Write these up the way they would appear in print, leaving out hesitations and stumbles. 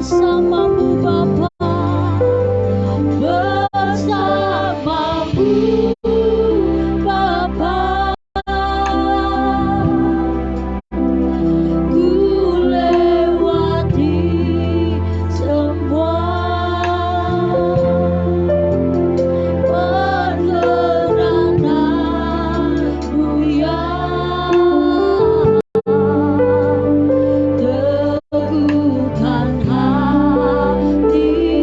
Teguhkan hati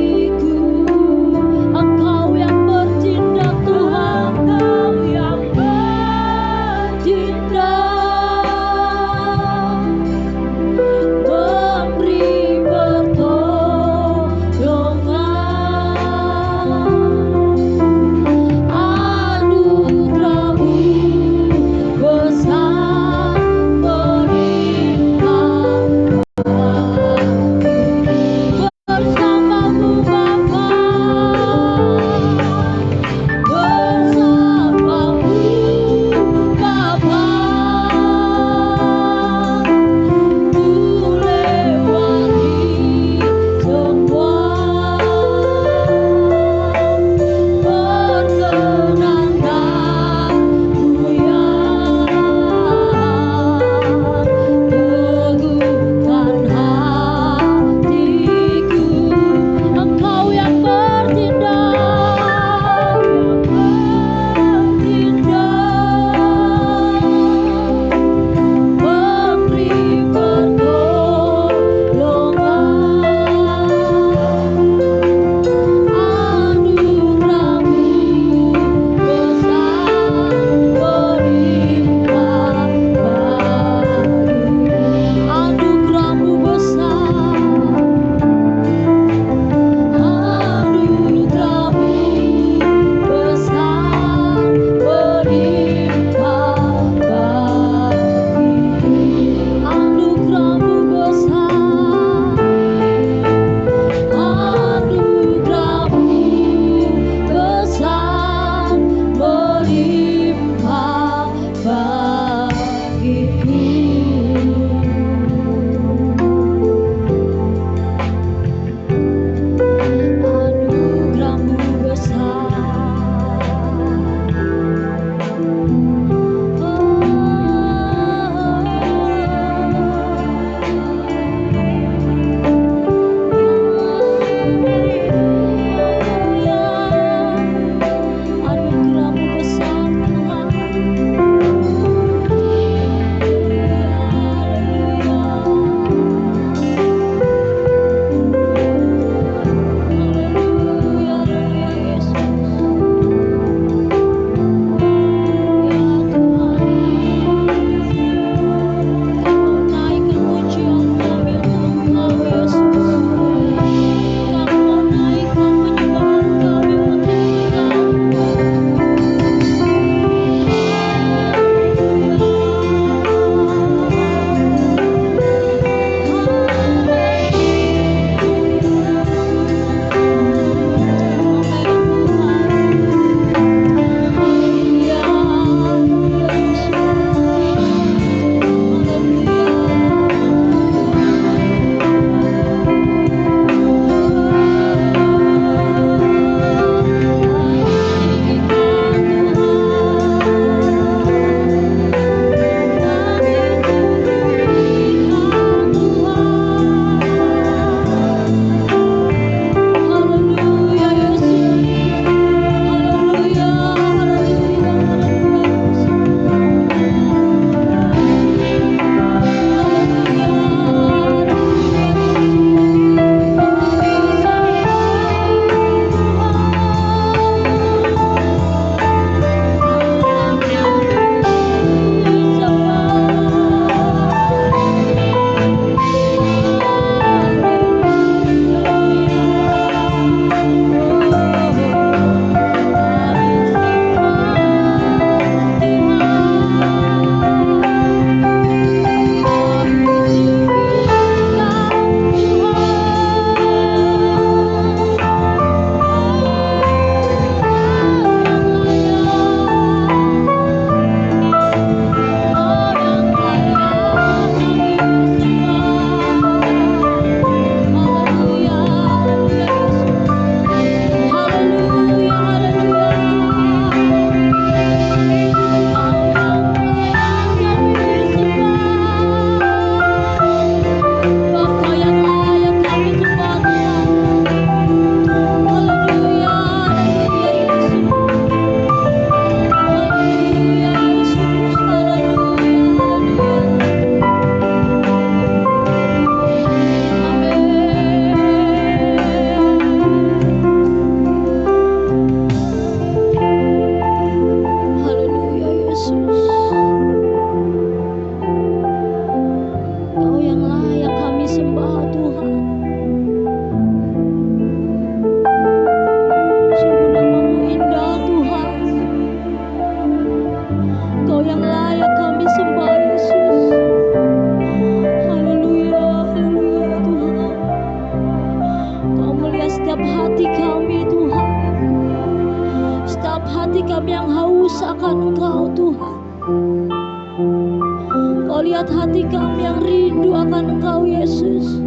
rindu akan Engkau Yesus.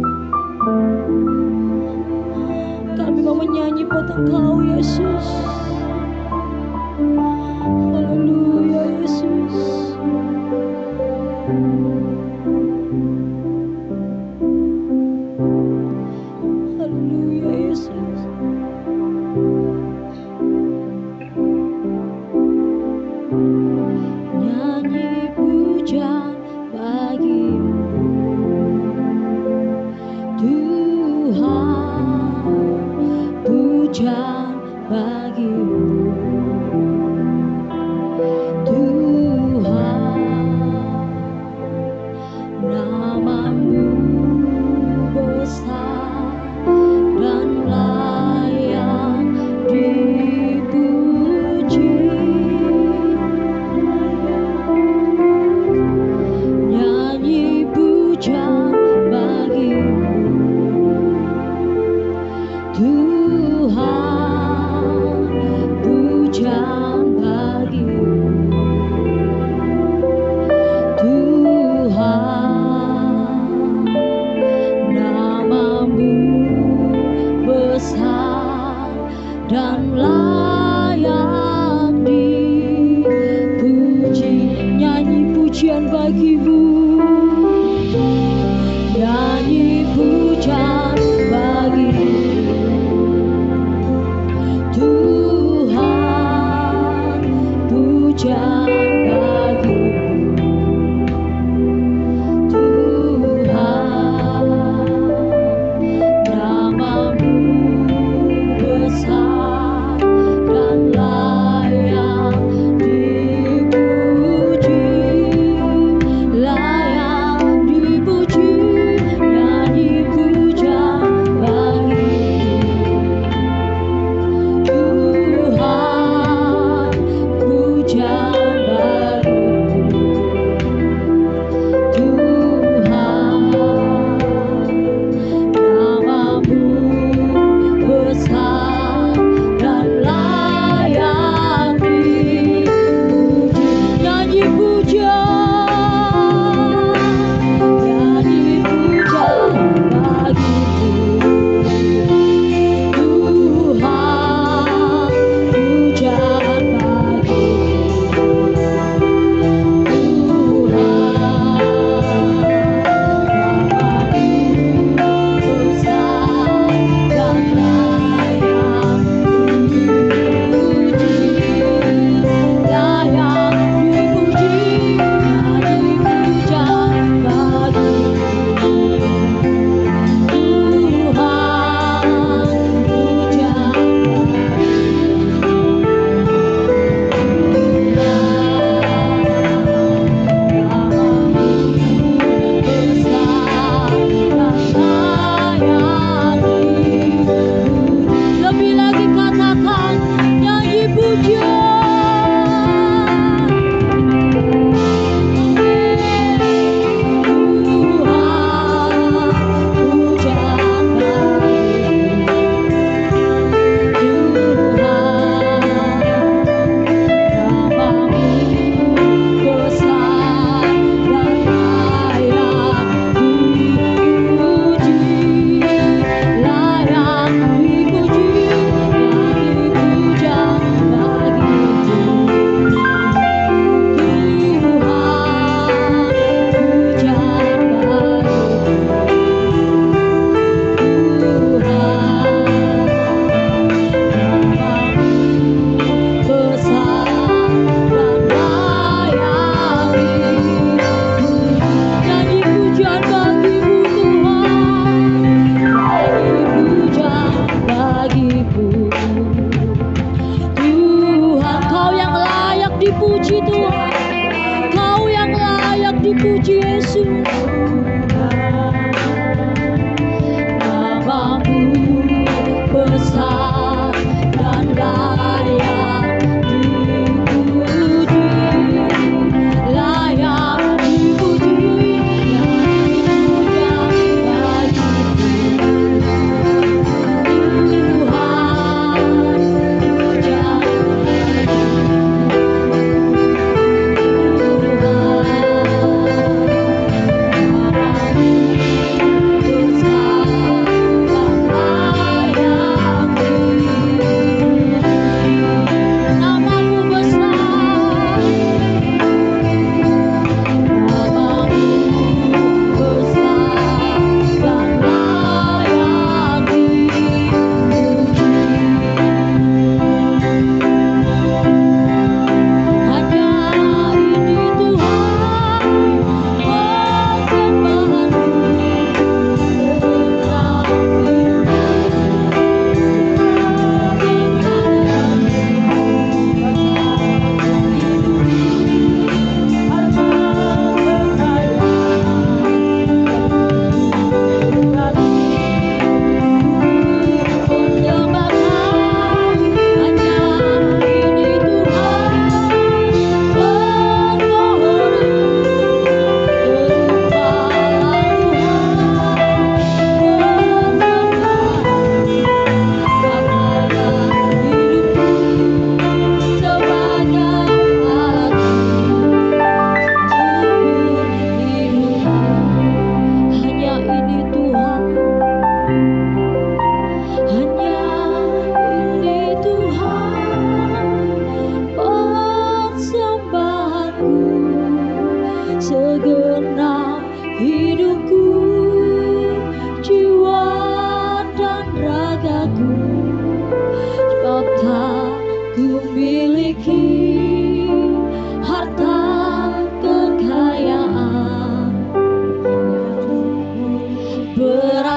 Kami mau menyanyi buat Engkau Yesus. Haleluya Yesus. Haleluya Yesus. Nyanyi puja bagimu Tuhan, puja bagi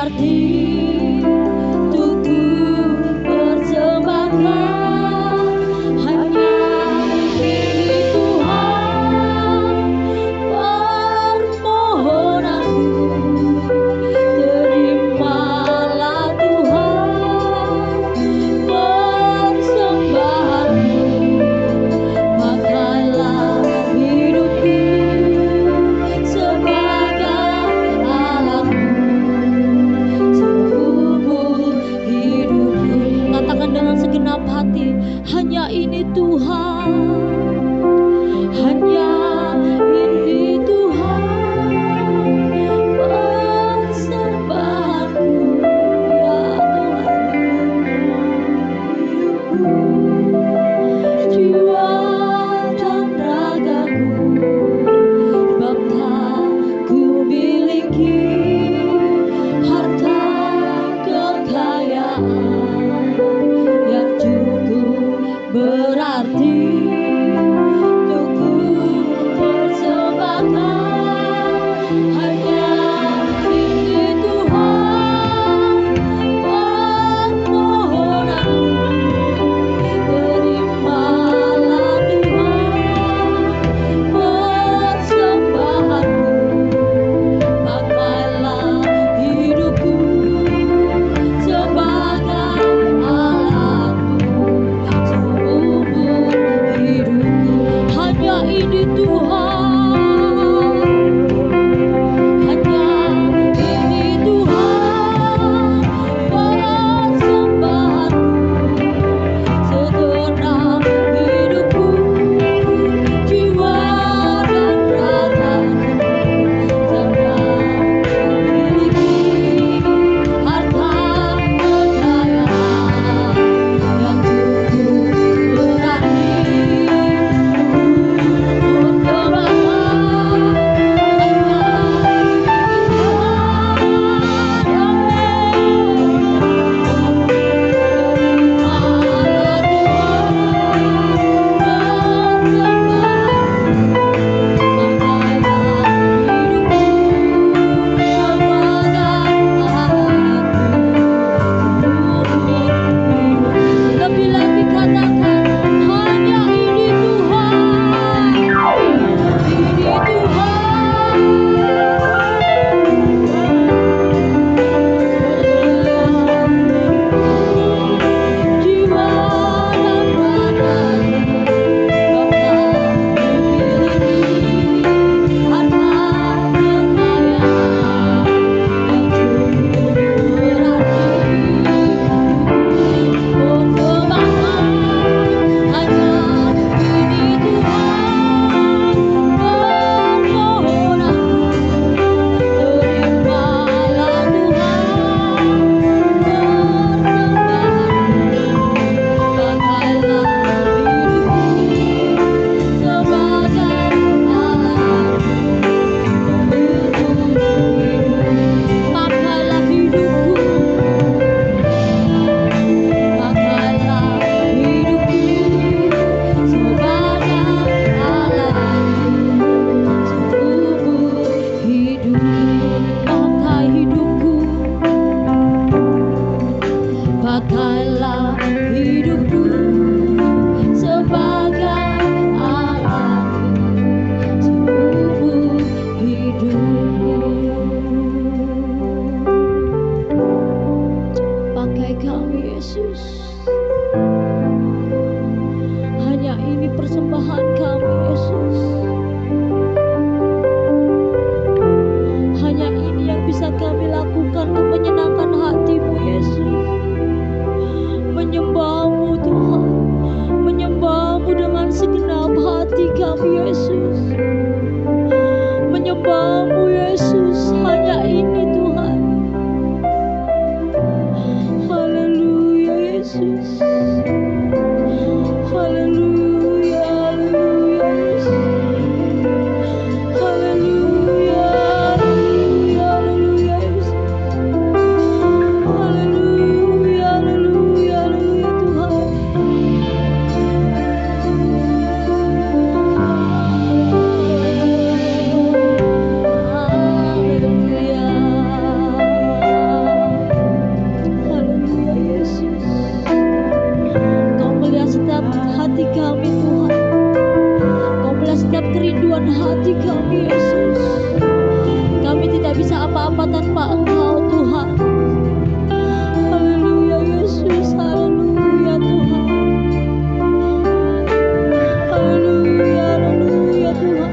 berarti untuk ku persembahkan hanya ini Tuhan. Permohonanku terimalah Tuhan, persembahanku pakailah hidupku sebagai alatmu, sebagai apa tanpa Engkau Tuhan. Haleluya Yesus, haleluya Tuhan. Haleluya, haleluya Tuhan.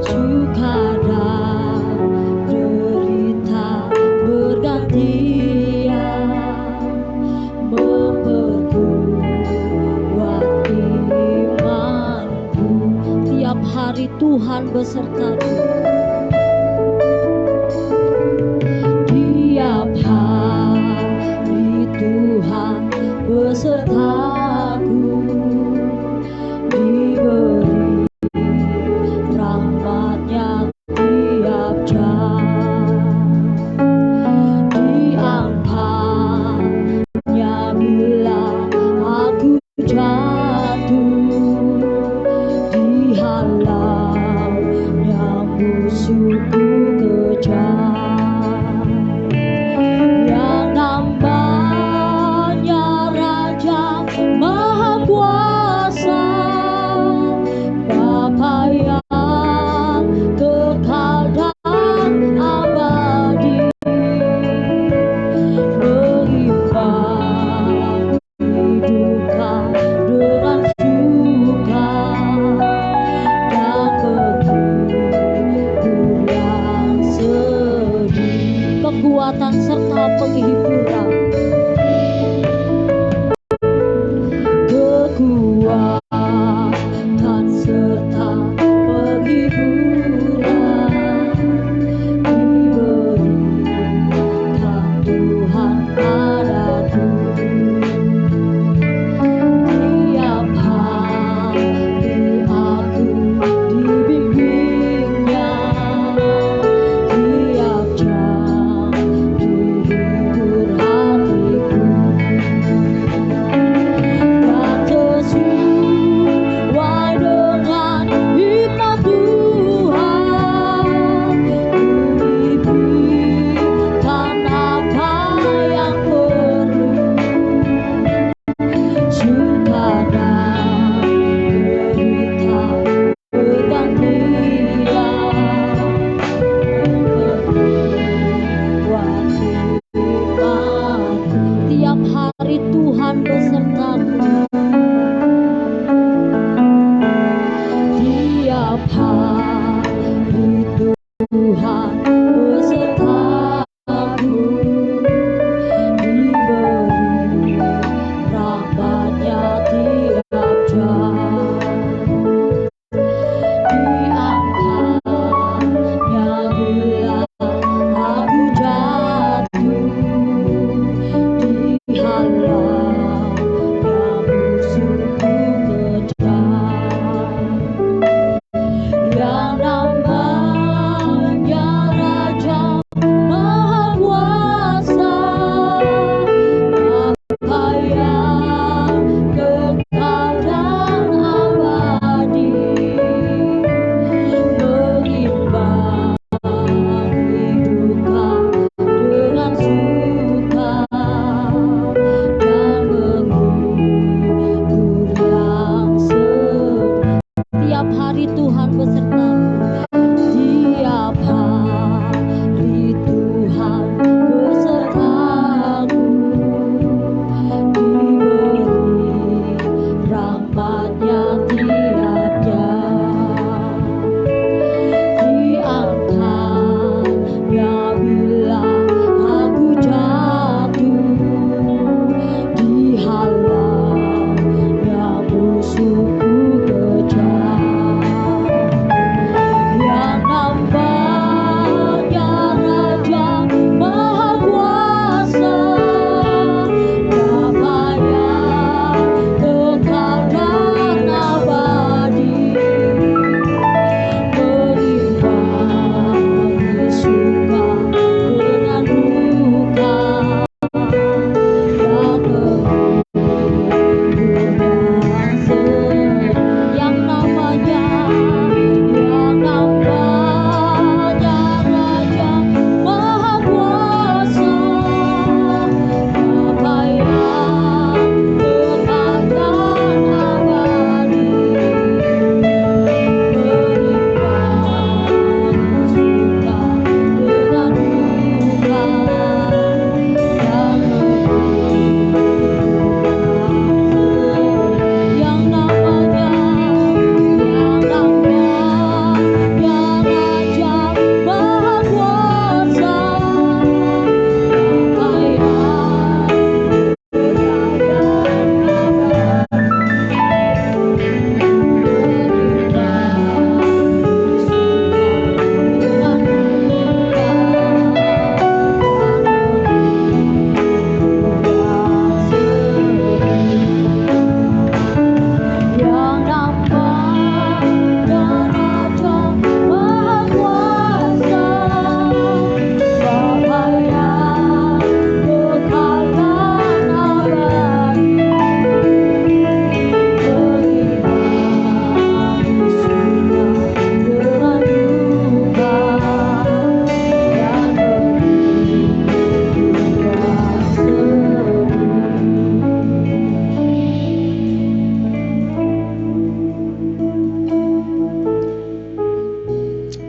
suka dan derita bergantian memperkuat imanku. Tiap hari Tuhan besertaku, tiap hari Tuhan besertaku, diberi rahmat-Nya tiap jam, diangkat-Nya bila aku jatuh, dihalau-Nya musuhku kejar, yang namanya Raja Maha Kuasa, Bapa yang kekal dan abadi, mengimbangi duka dengan suka, dan menghibur yang sedih.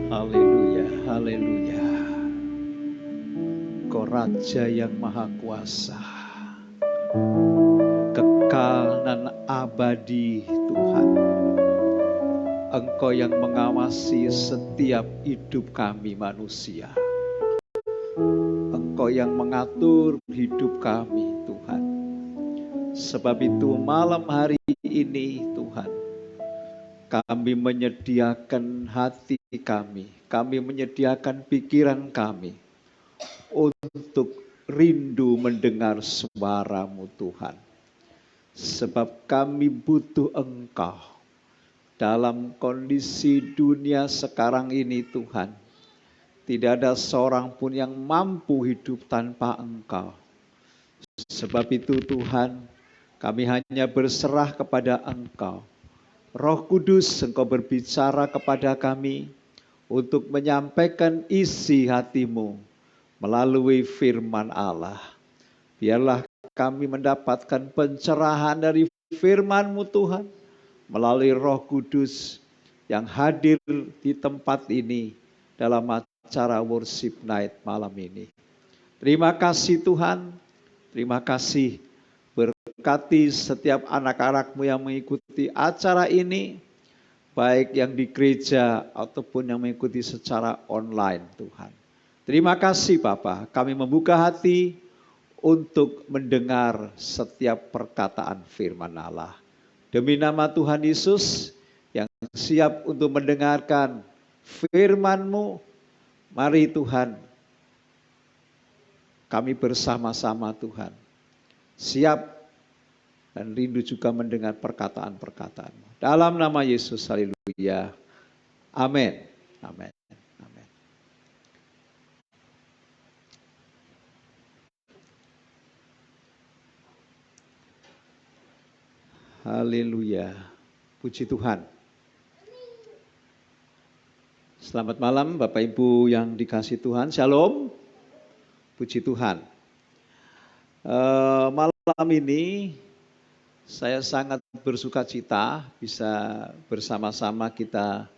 Haleluya, haleluya. Kau Raja yang Maha Kuasa, kekal dan abadi Tuhan. Engkau yang mengawasi setiap hidup kami manusia. Engkau yang mengatur hidup kami Tuhan. Sebab itu malam hari ini Tuhan, kami menyediakan hati kami menyediakan pikiran kami untuk rindu mendengar suara-Mu Tuhan. Sebab kami butuh Engkau dalam kondisi dunia sekarang ini Tuhan. Tidak ada seorang pun yang mampu hidup tanpa Engkau. Sebab itu Tuhan, kami hanya berserah kepada Engkau. Roh Kudus, Engkau berbicara kepada kami untuk menyampaikan isi hati-Mu melalui firman Allah. Biarlah kami mendapatkan pencerahan dari firman-Mu Tuhan melalui Roh Kudus yang hadir di tempat ini dalam acara worship night malam ini. Terima kasih Tuhan, terima kasih. Berkati setiap anak-anak-Mu yang mengikuti acara ini, baik yang di gereja ataupun yang mengikuti secara online Tuhan. Terima kasih Bapa, kami membuka hati untuk mendengar setiap perkataan firman Allah. Demi nama Tuhan Yesus yang siap untuk mendengarkan firman-Mu, mari Tuhan, kami bersama-sama Tuhan, siap dan rindu juga mendengar perkataan-perkataan-Mu. Dalam nama Yesus, haleluya. Amin. Amin. Amin. Haleluya. Puji Tuhan. Selamat malam Bapak Ibu yang dikasihi Tuhan. Shalom. Puji Tuhan. Malam ini saya sangat bersuka cita bisa bersama-sama kita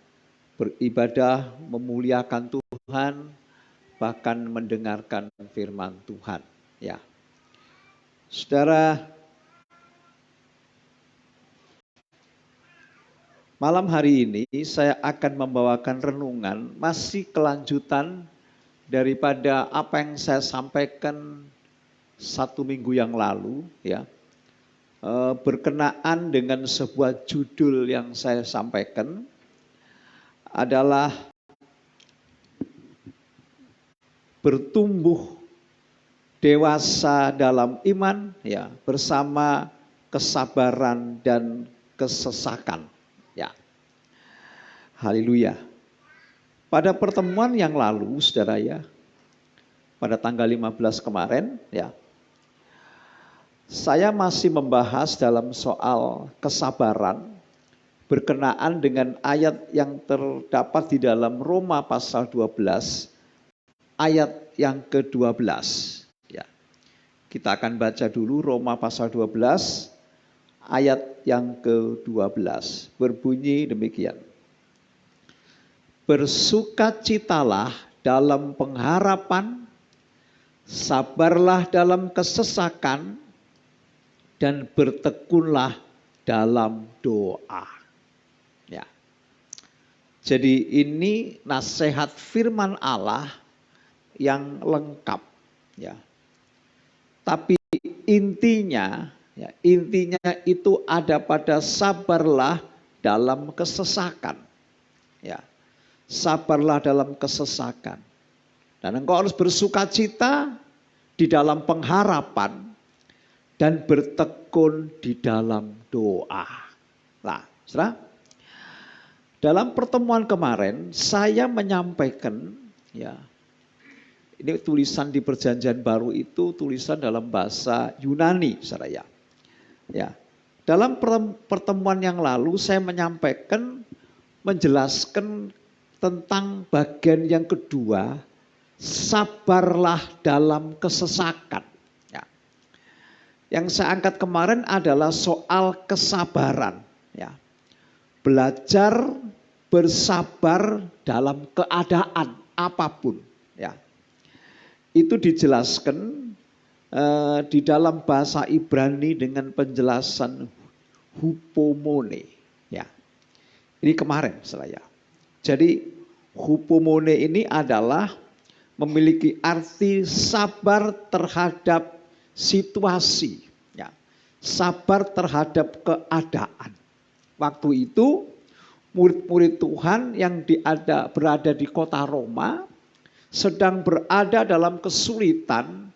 beribadah, memuliakan Tuhan, bahkan mendengarkan firman Tuhan. Ya, saudara, malam hari ini saya akan membawakan renungan masih kelanjutan daripada apa yang saya sampaikan 1 minggu yang lalu, ya. Berkenaan dengan sebuah judul yang saya sampaikan adalah bertumbuh dewasa dalam iman, ya, bersama kesabaran dan kesesakan, ya. Haleluya. Pada pertemuan yang lalu, saudara, ya, pada tanggal 15 kemarin, ya, saya masih membahas dalam soal kesabaran berkenaan dengan ayat yang terdapat di dalam Roma pasal 12 ayat yang ke-12. Ya. Kita akan baca dulu Roma pasal 12 ayat yang ke-12. Berbunyi demikian. Bersukacitalah dalam pengharapan, sabarlah dalam kesesakan, dan bertekunlah dalam doa. Ya. Jadi ini nasihat firman Allah yang lengkap, ya. Tapi intinya, ya, intinya itu ada pada sabarlah dalam kesesakan. Ya. Sabarlah dalam kesesakan. Dan engkau harus bersukacita di dalam pengharapan dan bertekun di dalam doa. Nah, saudara, dalam pertemuan kemarin saya menyampaikan, ya, ini tulisan di Perjanjian Baru itu tulisan dalam bahasa Yunani, saudara, ya. Ya, dalam pertemuan yang lalu saya menyampaikan, menjelaskan tentang bagian yang kedua, sabarlah dalam kesesakan. Yang saya angkat kemarin adalah soal kesabaran. Ya. Belajar bersabar dalam keadaan apapun. Ya, itu dijelaskan di dalam bahasa Ibrani dengan penjelasan hupomone. Ya, ini kemarin saya. Jadi hupomone ini adalah memiliki arti sabar terhadap situasi, ya, sabar terhadap keadaan. Waktu itu murid-murid Tuhan yang berada di kota Roma sedang berada dalam kesulitan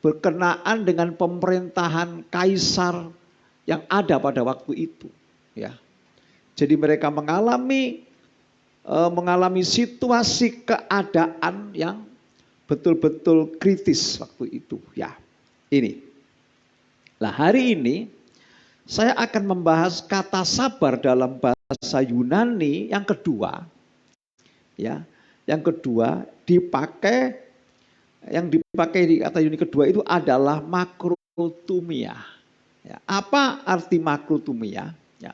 berkenaan dengan pemerintahan kaisar yang ada pada waktu itu. Ya, jadi mereka mengalami situasi keadaan yang betul-betul kritis waktu itu. Ya, ini. Nah, hari ini saya akan membahas kata sabar dalam bahasa Yunani yang kedua. Ya, yang kedua yang dipakai di kata Yunani kedua itu adalah makrotumia. Ya, apa arti makrotumia? Ya,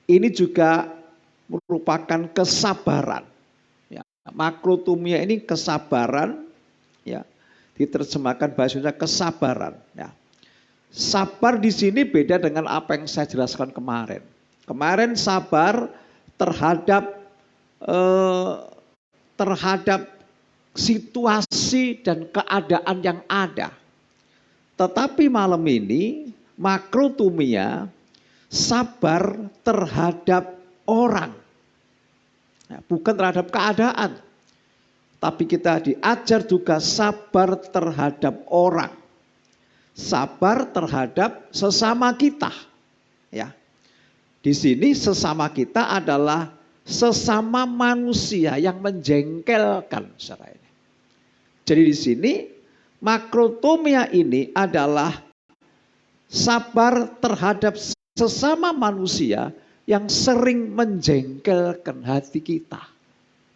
ini juga merupakan kesabaran. Ya, makrotumia ini kesabaran, ya, diterjemahkan bahasanya kesabaran. Ya. Sabar di sini beda dengan apa yang saya jelaskan kemarin. Kemarin sabar terhadap situasi dan keadaan yang ada. Tetapi malam ini makrotumia sabar terhadap orang. Ya, bukan terhadap keadaan. Tapi kita diajar juga sabar terhadap orang. Sabar terhadap sesama kita. Ya. Di sini sesama kita adalah sesama manusia yang menjengkelkan secara ini. Jadi di sini makrotomia ini adalah sabar terhadap sesama manusia yang sering menjengkelkan hati kita.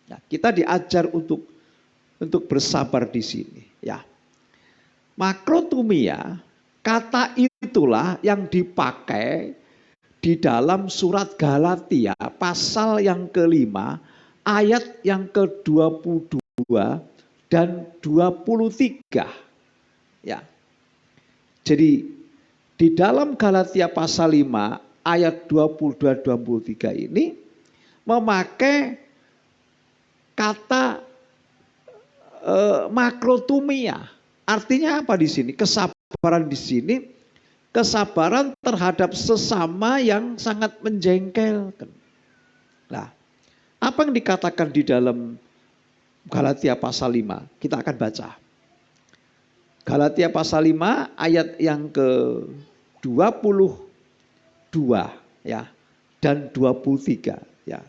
Ya, kita diajar untuk bersabar di sini. Ya. Makrotumia, kata itulah yang dipakai di dalam surat Galatia pasal yang ke-5 ayat yang ke-22 dan 23. Ya. Jadi di dalam Galatia pasal 5 ayat 22-23 ini memakai kata makrotumia. Artinya apa di sini? Kesabaran di sini, kesabaran terhadap sesama yang sangat menjengkelkan. Nah, apa yang dikatakan di dalam Galatia pasal 5? Kita akan baca. Galatia pasal 5 ayat yang ke-22 ya dan 23 ya.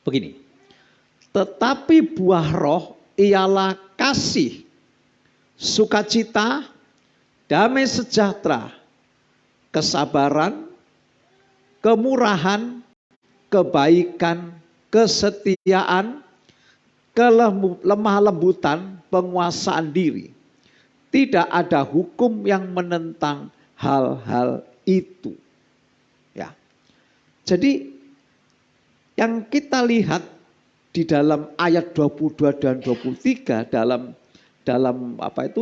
Begini. Tetapi buah roh ialah kasih, sukacita, damai sejahtera, kesabaran, kemurahan, kebaikan, kesetiaan, kelemah lembutan, penguasaan diri. Tidak ada hukum yang menentang hal-hal itu. Ya. Jadi yang kita lihat di dalam ayat 22 dan 23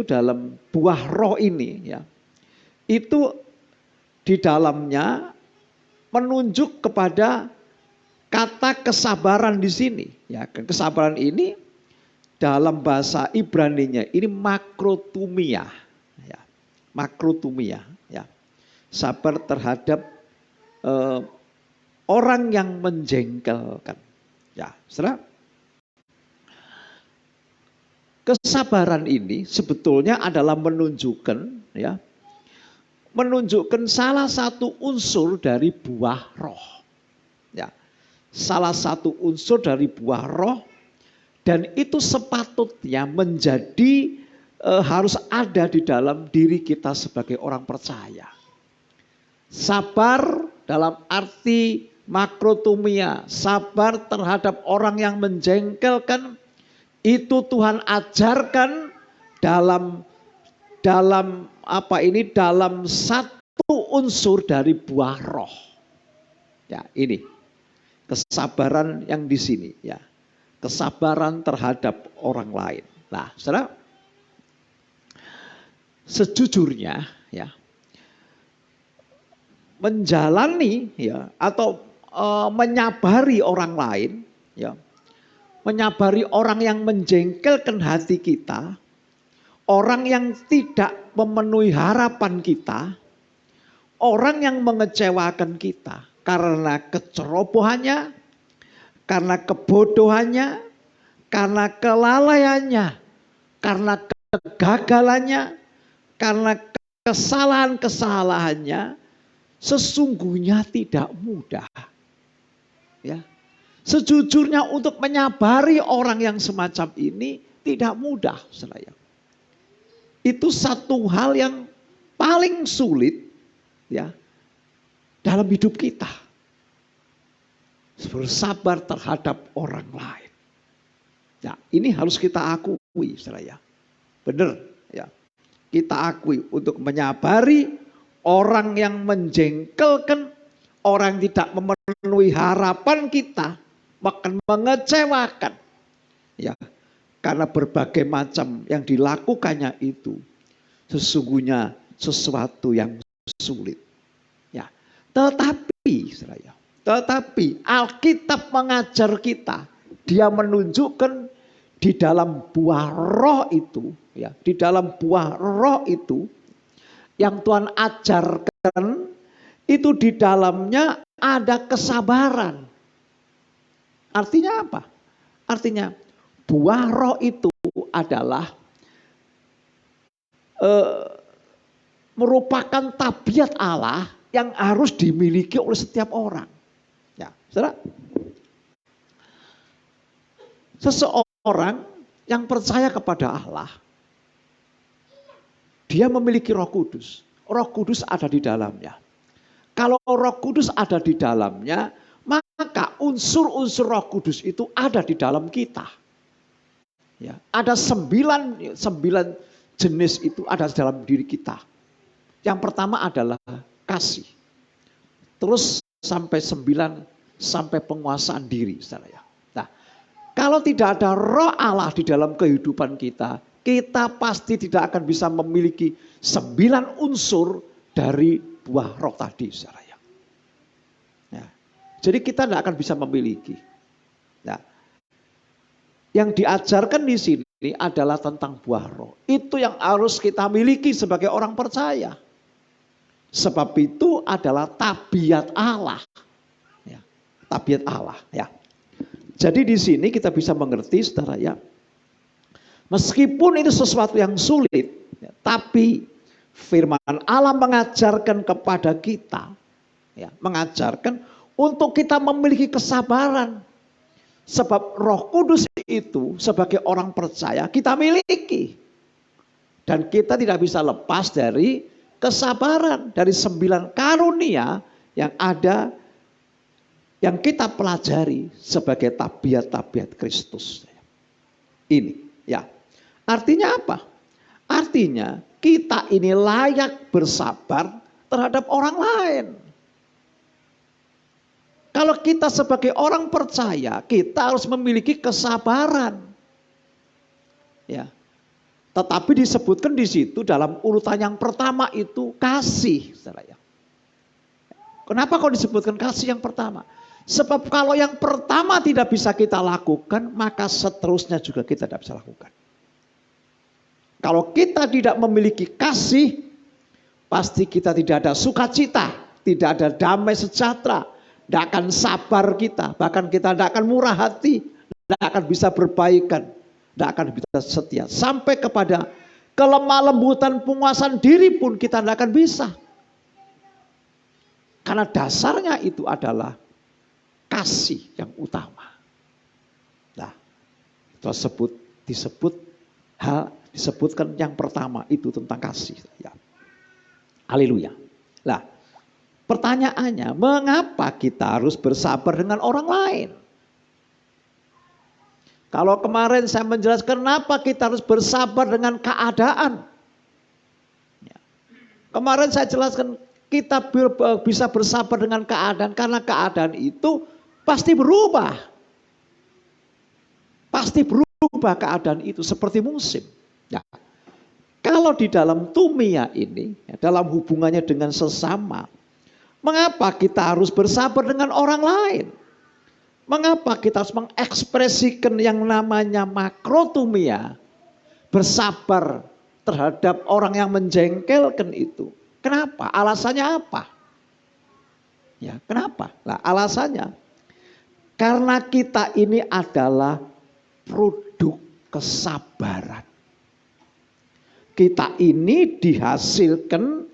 dalam buah roh ini ya. Itu di dalamnya menunjuk kepada kata kesabaran di sini ya. Kesabaran ini dalam bahasa Ibraninya ini makrotumia ya. Makrotumia ya. Sabar terhadap orang yang menjengkelkan. Ya, saudara. Kesabaran ini sebetulnya adalah menunjukkan salah satu unsur dari buah roh. Ya. Salah satu unsur dari buah roh dan itu sepatutnya menjadi harus ada di dalam diri kita sebagai orang percaya. Sabar dalam arti makrotumia, sabar terhadap orang yang menjengkelkan, itu Tuhan ajarkan dalam satu unsur dari buah roh. Ya, ini. Kesabaran yang di sini ya. Kesabaran terhadap orang lain. Nah, saudara, sejujurnya ya, menjalani ya atau menyabari orang lain ya, menyabari orang yang menjengkelkan hati kita, orang yang tidak memenuhi harapan kita, orang yang mengecewakan kita karena kecerobohannya, karena kebodohannya, karena kelalaiannya, karena kegagalannya, karena kesalahan-kesalahannya, sesungguhnya tidak mudah. Ya. Sejujurnya untuk menyabari orang yang semacam ini tidak mudah, saudara. Itu satu hal yang paling sulit ya dalam hidup kita. Bersabar terhadap orang lain. Ya, ini harus kita akui, saudara. Benar, ya. Kita akui untuk menyabari orang yang menjengkelkan, orang yang tidak memenuhi harapan kita, bahkan mengecewakan. Ya, karena berbagai macam yang dilakukannya itu sesungguhnya sesuatu yang sulit. Ya, tetapi Alkitab mengajar kita, dia menunjukkan di dalam buah roh itu, ya, di dalam buah roh itu yang Tuhan ajarkan itu di dalamnya ada kesabaran. Artinya apa? Artinya buah roh itu adalah merupakan tabiat Allah yang harus dimiliki oleh setiap orang. Ya, saudara. Seseorang yang percaya kepada Allah, dia memiliki Roh Kudus. Roh Kudus ada di dalamnya. Kalau Roh Kudus ada di dalamnya, maka unsur-unsur Roh Kudus itu ada di dalam kita. Ya, ada sembilan jenis itu ada di dalam diri kita. Yang pertama adalah kasih. Terus sampai 9 sampai penguasaan diri, saudara. Nah, kalau tidak ada Roh Allah di dalam kehidupan kita, kita pasti tidak akan bisa memiliki 9 unsur dari buah roh tadi, saudara. Ya. Jadi kita tidak akan bisa memiliki. Nah, yang diajarkan di sini adalah tentang buah roh. Itu yang harus kita miliki sebagai orang percaya. Sebab itu adalah tabiat Allah. Ya, tabiat Allah. Ya. Jadi di sini kita bisa mengerti, saudara, ya. Meskipun itu sesuatu yang sulit, ya, tapi firman Allah mengajarkan kepada kita, ya, mengajarkan untuk kita memiliki kesabaran. Sebab Roh Kudus itu sebagai orang percaya kita miliki. Dan kita tidak bisa lepas dari kesabaran, dari 9 karunia yang ada, yang kita pelajari sebagai tabiat-tabiat Kristus. Ini, ya. Artinya apa? Artinya kita ini layak bersabar terhadap orang lain. Kalau kita sebagai orang percaya, kita harus memiliki kesabaran. Ya. Tetapi disebutkan di situ dalam urutan yang pertama itu kasih, saudara. Kenapa kok disebutkan kasih yang pertama? Sebab kalau yang pertama tidak bisa kita lakukan, maka seterusnya juga kita tidak bisa lakukan. Kalau kita tidak memiliki kasih, pasti kita tidak ada sukacita, tidak ada damai sejahtera, tidak akan sabar kita, bahkan kita tidak akan murah hati, tidak akan bisa berbaikan, tidak akan bisa setia. Sampai kepada kelemah lembutan penguasaan diri pun kita tidak akan bisa. Karena dasarnya itu adalah kasih yang utama. Nah, disebutkan yang pertama itu tentang kasih. Ya. Haleluya. Nah, pertanyaannya, mengapa kita harus bersabar dengan orang lain? Kalau kemarin saya menjelaskan kenapa kita harus bersabar dengan keadaan. Ya. Kemarin saya jelaskan kita bisa bersabar dengan keadaan karena keadaan itu Pasti berubah. Pasti berubah keadaan itu seperti musim. Ya. Kalau di dalam tumia ini, ya, dalam hubungannya dengan sesama, mengapa kita harus bersabar dengan orang lain? Mengapa kita harus mengekspresikan yang namanya makrotumia, bersabar terhadap orang yang menjengkelkan itu? Kenapa? Alasannya apa? Ya, kenapa? Nah, alasannya karena kita ini adalah produk kesabaran. Kita ini dihasilkan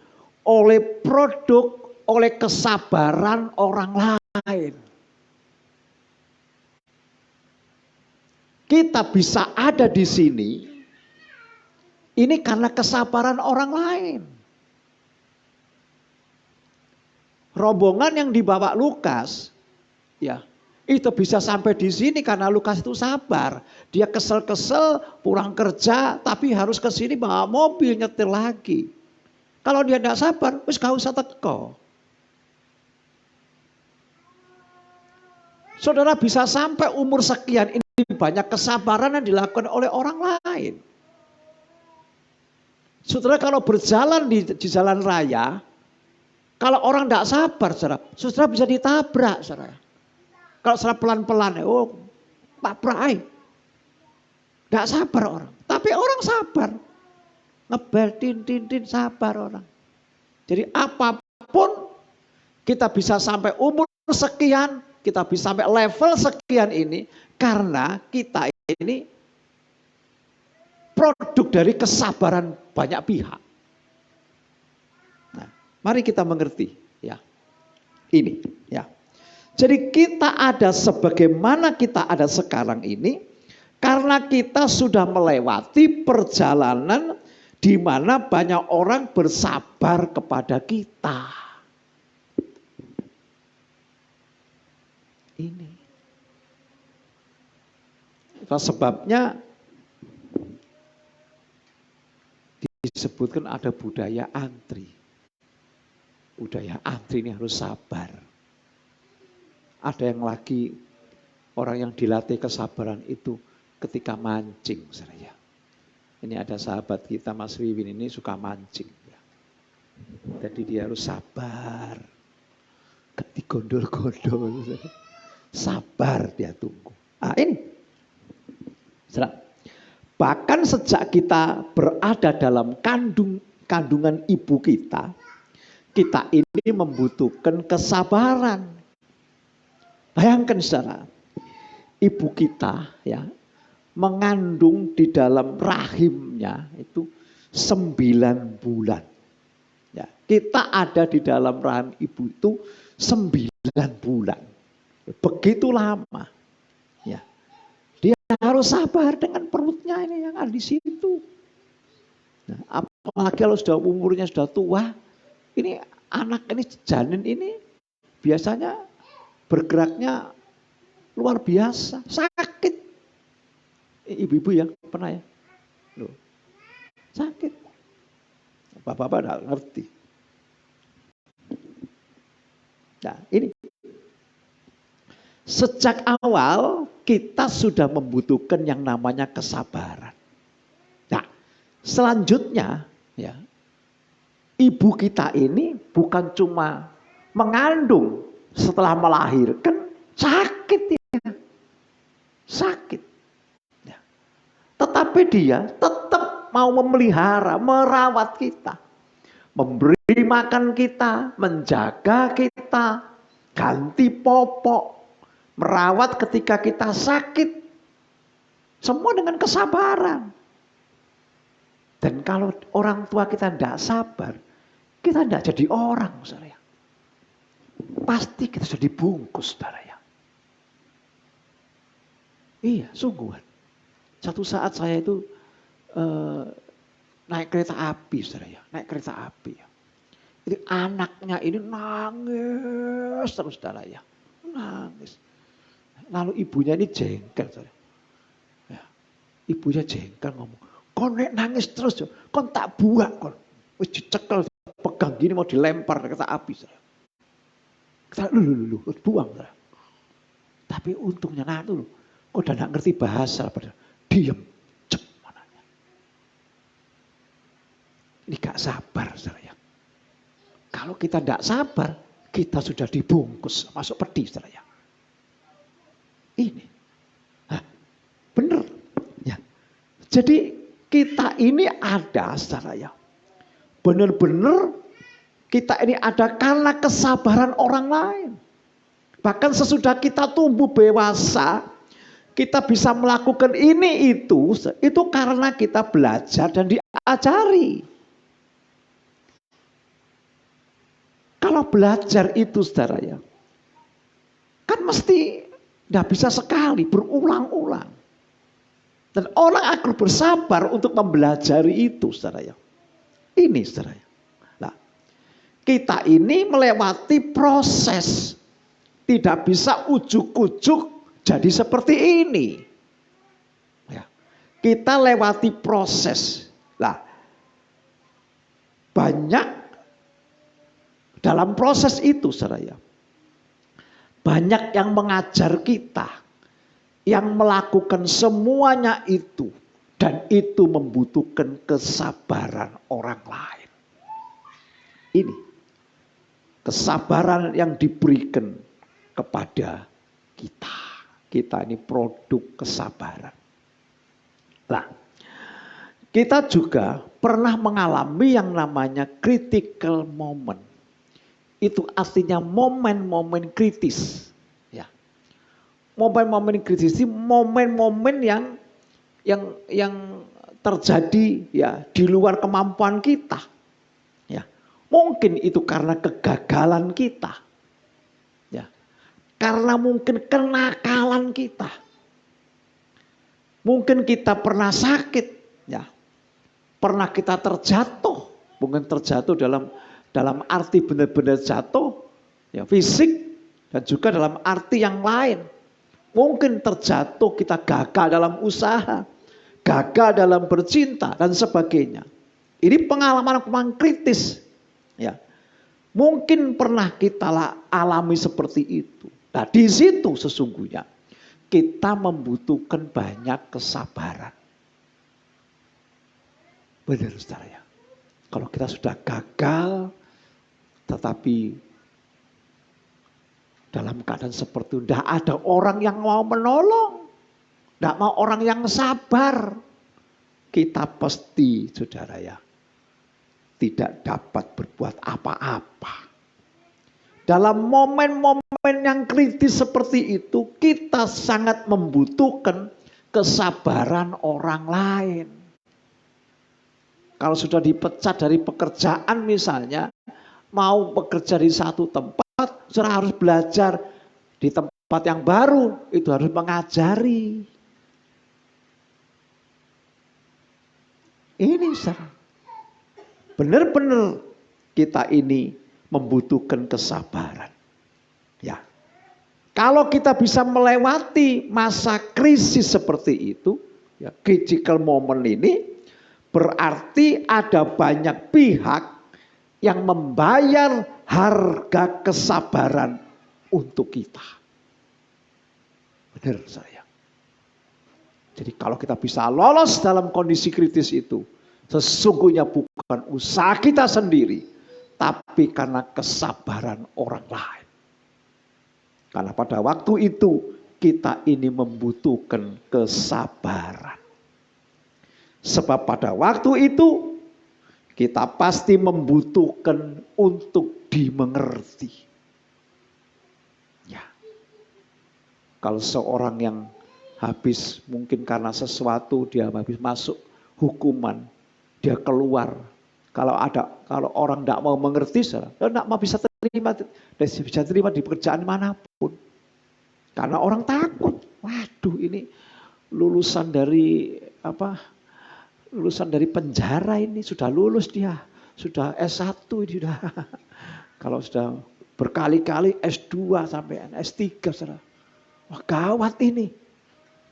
oleh produk, oleh kesabaran orang lain. Kita bisa ada di sini, ini karena kesabaran orang lain. Rombongan yang dibawa Lukas, ya, itu bisa sampai di sini karena Lukas itu sabar. Dia kesel-kesel, pulang kerja, tapi harus ke sini bawa mobil nyetir lagi. Kalau dia tidak sabar, wis gak usah teko. Saudara bisa sampai umur sekian, ini banyak kesabaran yang dilakukan oleh orang lain. Saudara kalau berjalan di jalan raya, kalau orang tidak sabar, saudara bisa ditabrak, saudara. Kalau salah pelan-pelan, oh tabrak. Tidak sabar orang. Tapi orang sabar. Ngebel, tin, sabar orang. Jadi apapun kita bisa sampai umur sekian, kita bisa sampai level sekian ini, karena kita ini produk dari kesabaran banyak pihak. Nah, mari kita mengerti, ya. Ini, ya. Jadi kita ada sebagaimana kita ada sekarang ini karena kita sudah melewati perjalanan di mana banyak orang bersabar kepada kita. Ini. Itu sebabnya disebutkan ada budaya antri. Budaya antri ini harus sabar. Ada yang lagi orang yang dilatih kesabaran itu ketika mancing, saya. Ini ada sahabat kita Mas Wiwin ini suka mancing. Jadi dia harus sabar. Digondol-gondol. Sabar dia tunggu. Ah ini. Bahkan sejak kita berada dalam kandungan ibu kita ini membutuhkan kesabaran. Bayangkan saudara, ibu kita ya mengandung di dalam rahimnya itu 9 bulan. Ya, kita ada di dalam rahim ibu itu 9 bulan. Begitu lama. Ya. Dia harus sabar dengan perutnya ini yang ada di situ. Nah, apalagi kalau sudah umurnya sudah tua, ini anak ini janin ini biasanya bergeraknya luar biasa, sakit. Ibu-ibu ya pernah ya, loh, sakit. Bapak-bapak tidak ngerti. Nah ini, sejak awal kita sudah membutuhkan yang namanya kesabaran. Nah selanjutnya ya, ibu kita ini bukan cuma mengandung, setelah melahirkan sakit ya. Sakit. Ya. Tetapi dia tetap mau memelihara, merawat kita. Memberi makan kita, menjaga kita, ganti popok, merawat ketika kita sakit. Semua dengan kesabaran. Dan kalau orang tua kita tidak sabar, kita tidak jadi orang, saudara. Pasti kita sudah dibungkus, saudara ya. Iya, sungguhan. Satu saat saya itu naik kereta api, saudara ya. Naik kereta api ya. Jadi anaknya ini nangis terus, saudara ya. Nangis. Lalu ibunya ini jengkel, saudara. Ya. Ibunya jengkel ngomong, "Kon nek nangis terus, kon tak buak kon." Wis dicekel, pegang gini mau dilempar kereta api, saudara. Lu buang. Tapi untungnya tuh loh, kok udah gak ngerti bahasa, padahal diem, cep anaknya. Ini gak sabar, saudara. Kalau kita gak sabar, kita sudah dibungkus masuk peti, saudara. Ini, bener. Ya. Jadi kita ini ada, saudara. Bener-bener kita ini ada karena kesabaran orang lain. Bahkan sesudah kita tumbuh dewasa, kita bisa melakukan ini itu karena kita belajar dan diajari. Kalau belajar itu, saudara ya, kan mesti tidak bisa sekali, berulang-ulang. Dan orang akan bersabar untuk mempelajari itu, saudara ya. Ini, saudara ya. Nah, kita ini melewati proses. Tidak bisa ujuk-ujuk jadi seperti ini. Ya. Kita lewati proses. Nah, banyak dalam proses itu, saudara ya. Banyak yang mengajar kita, yang melakukan semuanya itu, dan itu membutuhkan kesabaran orang lain. Ini kesabaran yang diberikan kepada kita. Kita ini produk kesabaran. Nah, kita juga pernah mengalami yang namanya critical moment. Itu artinya momen-momen kritis. Ya. Momen-momen kritis itu momen-momen yang terjadi ya di luar kemampuan kita. Ya. Mungkin itu karena kegagalan kita. Ya. Karena mungkin kenakalan kita. Mungkin kita pernah sakit, ya. Pernah kita terjatuh, mungkin terjatuh dalam arti benar-benar jatuh, ya, fisik, dan juga dalam arti yang lain. Mungkin terjatuh kita gagal dalam usaha, gagal dalam bercinta dan sebagainya. Ini pengalaman kritis, ya. Mungkin pernah kita alami seperti itu. Nah, di situ sesungguhnya kita membutuhkan banyak kesabaran. Benar, saudara ya. Kalau kita sudah gagal, tetapi dalam keadaan seperti itu, tidak ada orang yang mau menolong, tidak mau orang yang sabar, kita pasti, saudara ya, tidak dapat berbuat apa-apa. Dalam momen-momen yang kritis seperti itu, kita sangat membutuhkan kesabaran orang lain. Kalau sudah dipecat dari pekerjaan misalnya, mau bekerja di satu tempat, sudah harus belajar di tempat yang baru, itu harus mengajari. Ini saudara, benar-benar kita ini membutuhkan kesabaran. Ya. Kalau kita bisa melewati masa krisis seperti itu, ya, critical moment ini, berarti ada banyak pihak yang membayar harga kesabaran untuk kita. Benar saya. Jadi kalau kita bisa lolos dalam kondisi kritis itu, sesungguhnya bukan usaha kita sendiri, tapi karena kesabaran orang lain. Karena pada waktu itu kita ini membutuhkan kesabaran. Sebab pada waktu itu kita pasti membutuhkan untuk dimengerti. Ya. Kalau seorang yang habis mungkin karena sesuatu dia habis masuk hukuman, dia keluar. Kalau orang tidak mau mengerti, tidak mau bisa terima di pekerjaan manapun. Karena orang takut. Waduh, ini lulusan dari penjara ini, sudah lulus dia, sudah S1 ini sudah. Kalau sudah berkali-kali S2 sampai S3, saudara. Wah, gawat ini.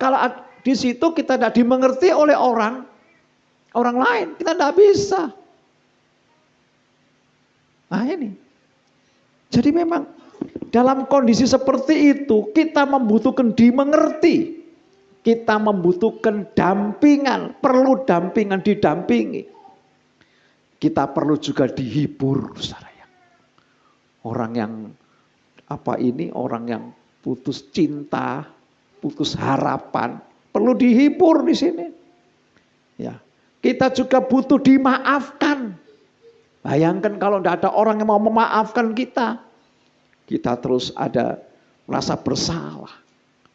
Kalau di situ kita tidak dimengerti oleh orang lain, kita tidak bisa. Nah ini. Jadi memang dalam kondisi seperti itu kita membutuhkan dimengerti. Kita membutuhkan dampingan, perlu dampingan, didampingi. Kita perlu juga dihibur, saudara. Orang yang orang yang putus cinta, putus harapan, perlu dihibur di sini. Ya, kita juga butuh dimaafkan. Bayangkan kalau tidak ada orang yang mau memaafkan kita terus ada rasa bersalah.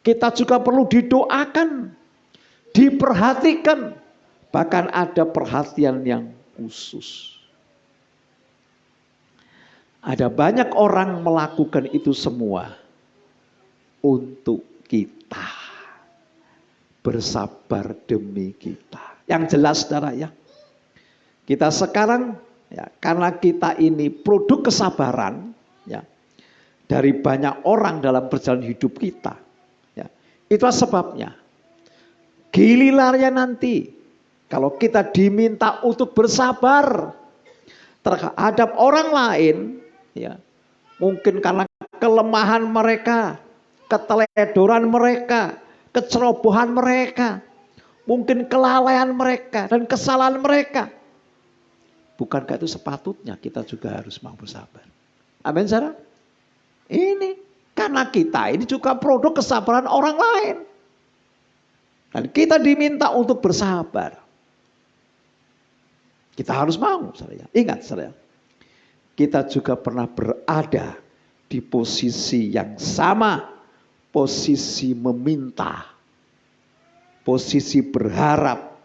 Kita juga perlu didoakan, diperhatikan, bahkan ada perhatian yang khusus. Ada banyak orang melakukan itu semua untuk kita, bersabar demi kita. Yang jelas saudara ya, kita sekarang ya, karena kita ini produk kesabaran ya, dari banyak orang dalam perjalanan hidup kita. Itulah sebabnya gilirannya nanti kalau kita diminta untuk bersabar terhadap orang lain, ya mungkin karena kelemahan mereka, keteledoran mereka, kecerobohan mereka, mungkin kelalaian mereka dan kesalahan mereka. Bukankah itu sepatutnya kita juga harus mau bersabar? Amin, saudara. Ini karena kita ini juga produk kesabaran orang lain. Dan kita diminta untuk bersabar. Kita harus mau, saudara. Ingat, saudara. Kita juga pernah berada di posisi yang sama. Posisi meminta. Posisi berharap.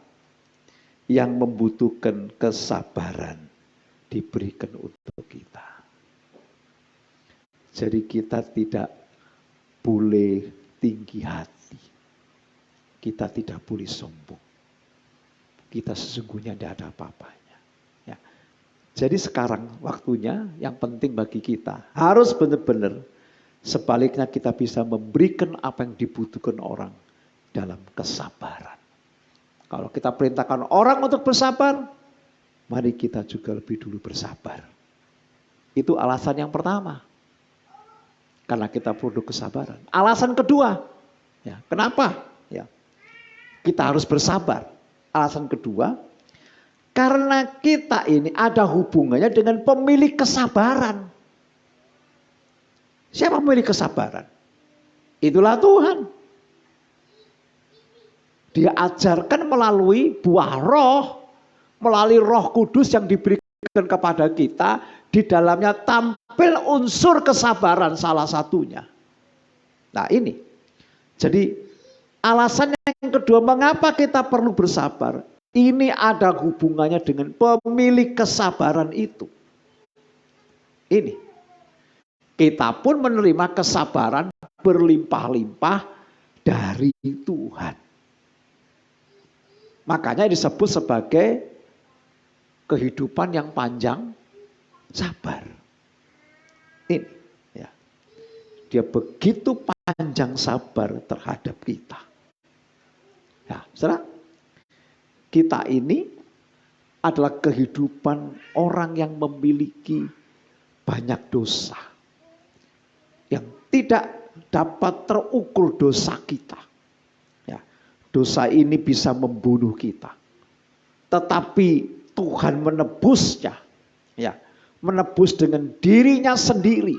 Yang membutuhkan kesabaran diberikan untuk kita. Jadi kita tidak boleh tinggi hati. Kita tidak boleh sombong. Kita sesungguhnya tidak ada apa-apanya. Ya. Jadi sekarang waktunya yang penting bagi kita. Harus benar-benar sebaliknya kita bisa memberikan apa yang dibutuhkan orang dalam kesabaran. Kalau kita perintahkan orang untuk bersabar, mari kita juga lebih dulu bersabar. Itu alasan yang pertama. Karena kita produk kesabaran. Alasan kedua, ya, kenapa? Ya, kita harus bersabar. Alasan kedua, karena kita ini ada hubungannya dengan pemilik kesabaran. Siapa pemilik kesabaran? Itulah Tuhan. Dia ajarkan melalui buah roh, melalui Roh Kudus yang diberikan kepada kita. Di dalamnya tampil unsur kesabaran salah satunya. Nah ini. Jadi alasan yang kedua mengapa kita perlu bersabar. Ini ada hubungannya dengan pemilik kesabaran itu. Ini. Kita pun menerima kesabaran berlimpah-limpah dari Tuhan. Makanya disebut sebagai kehidupan yang panjang. Sabar. Ini ya. Dia begitu panjang sabar terhadap kita. Ya, saudara, kita ini adalah kehidupan orang yang memiliki banyak dosa. Yang tidak dapat terukur dosa kita. Ya, dosa ini bisa membunuh kita. Tetapi Tuhan menebusnya. Ya, menebus dengan dirinya sendiri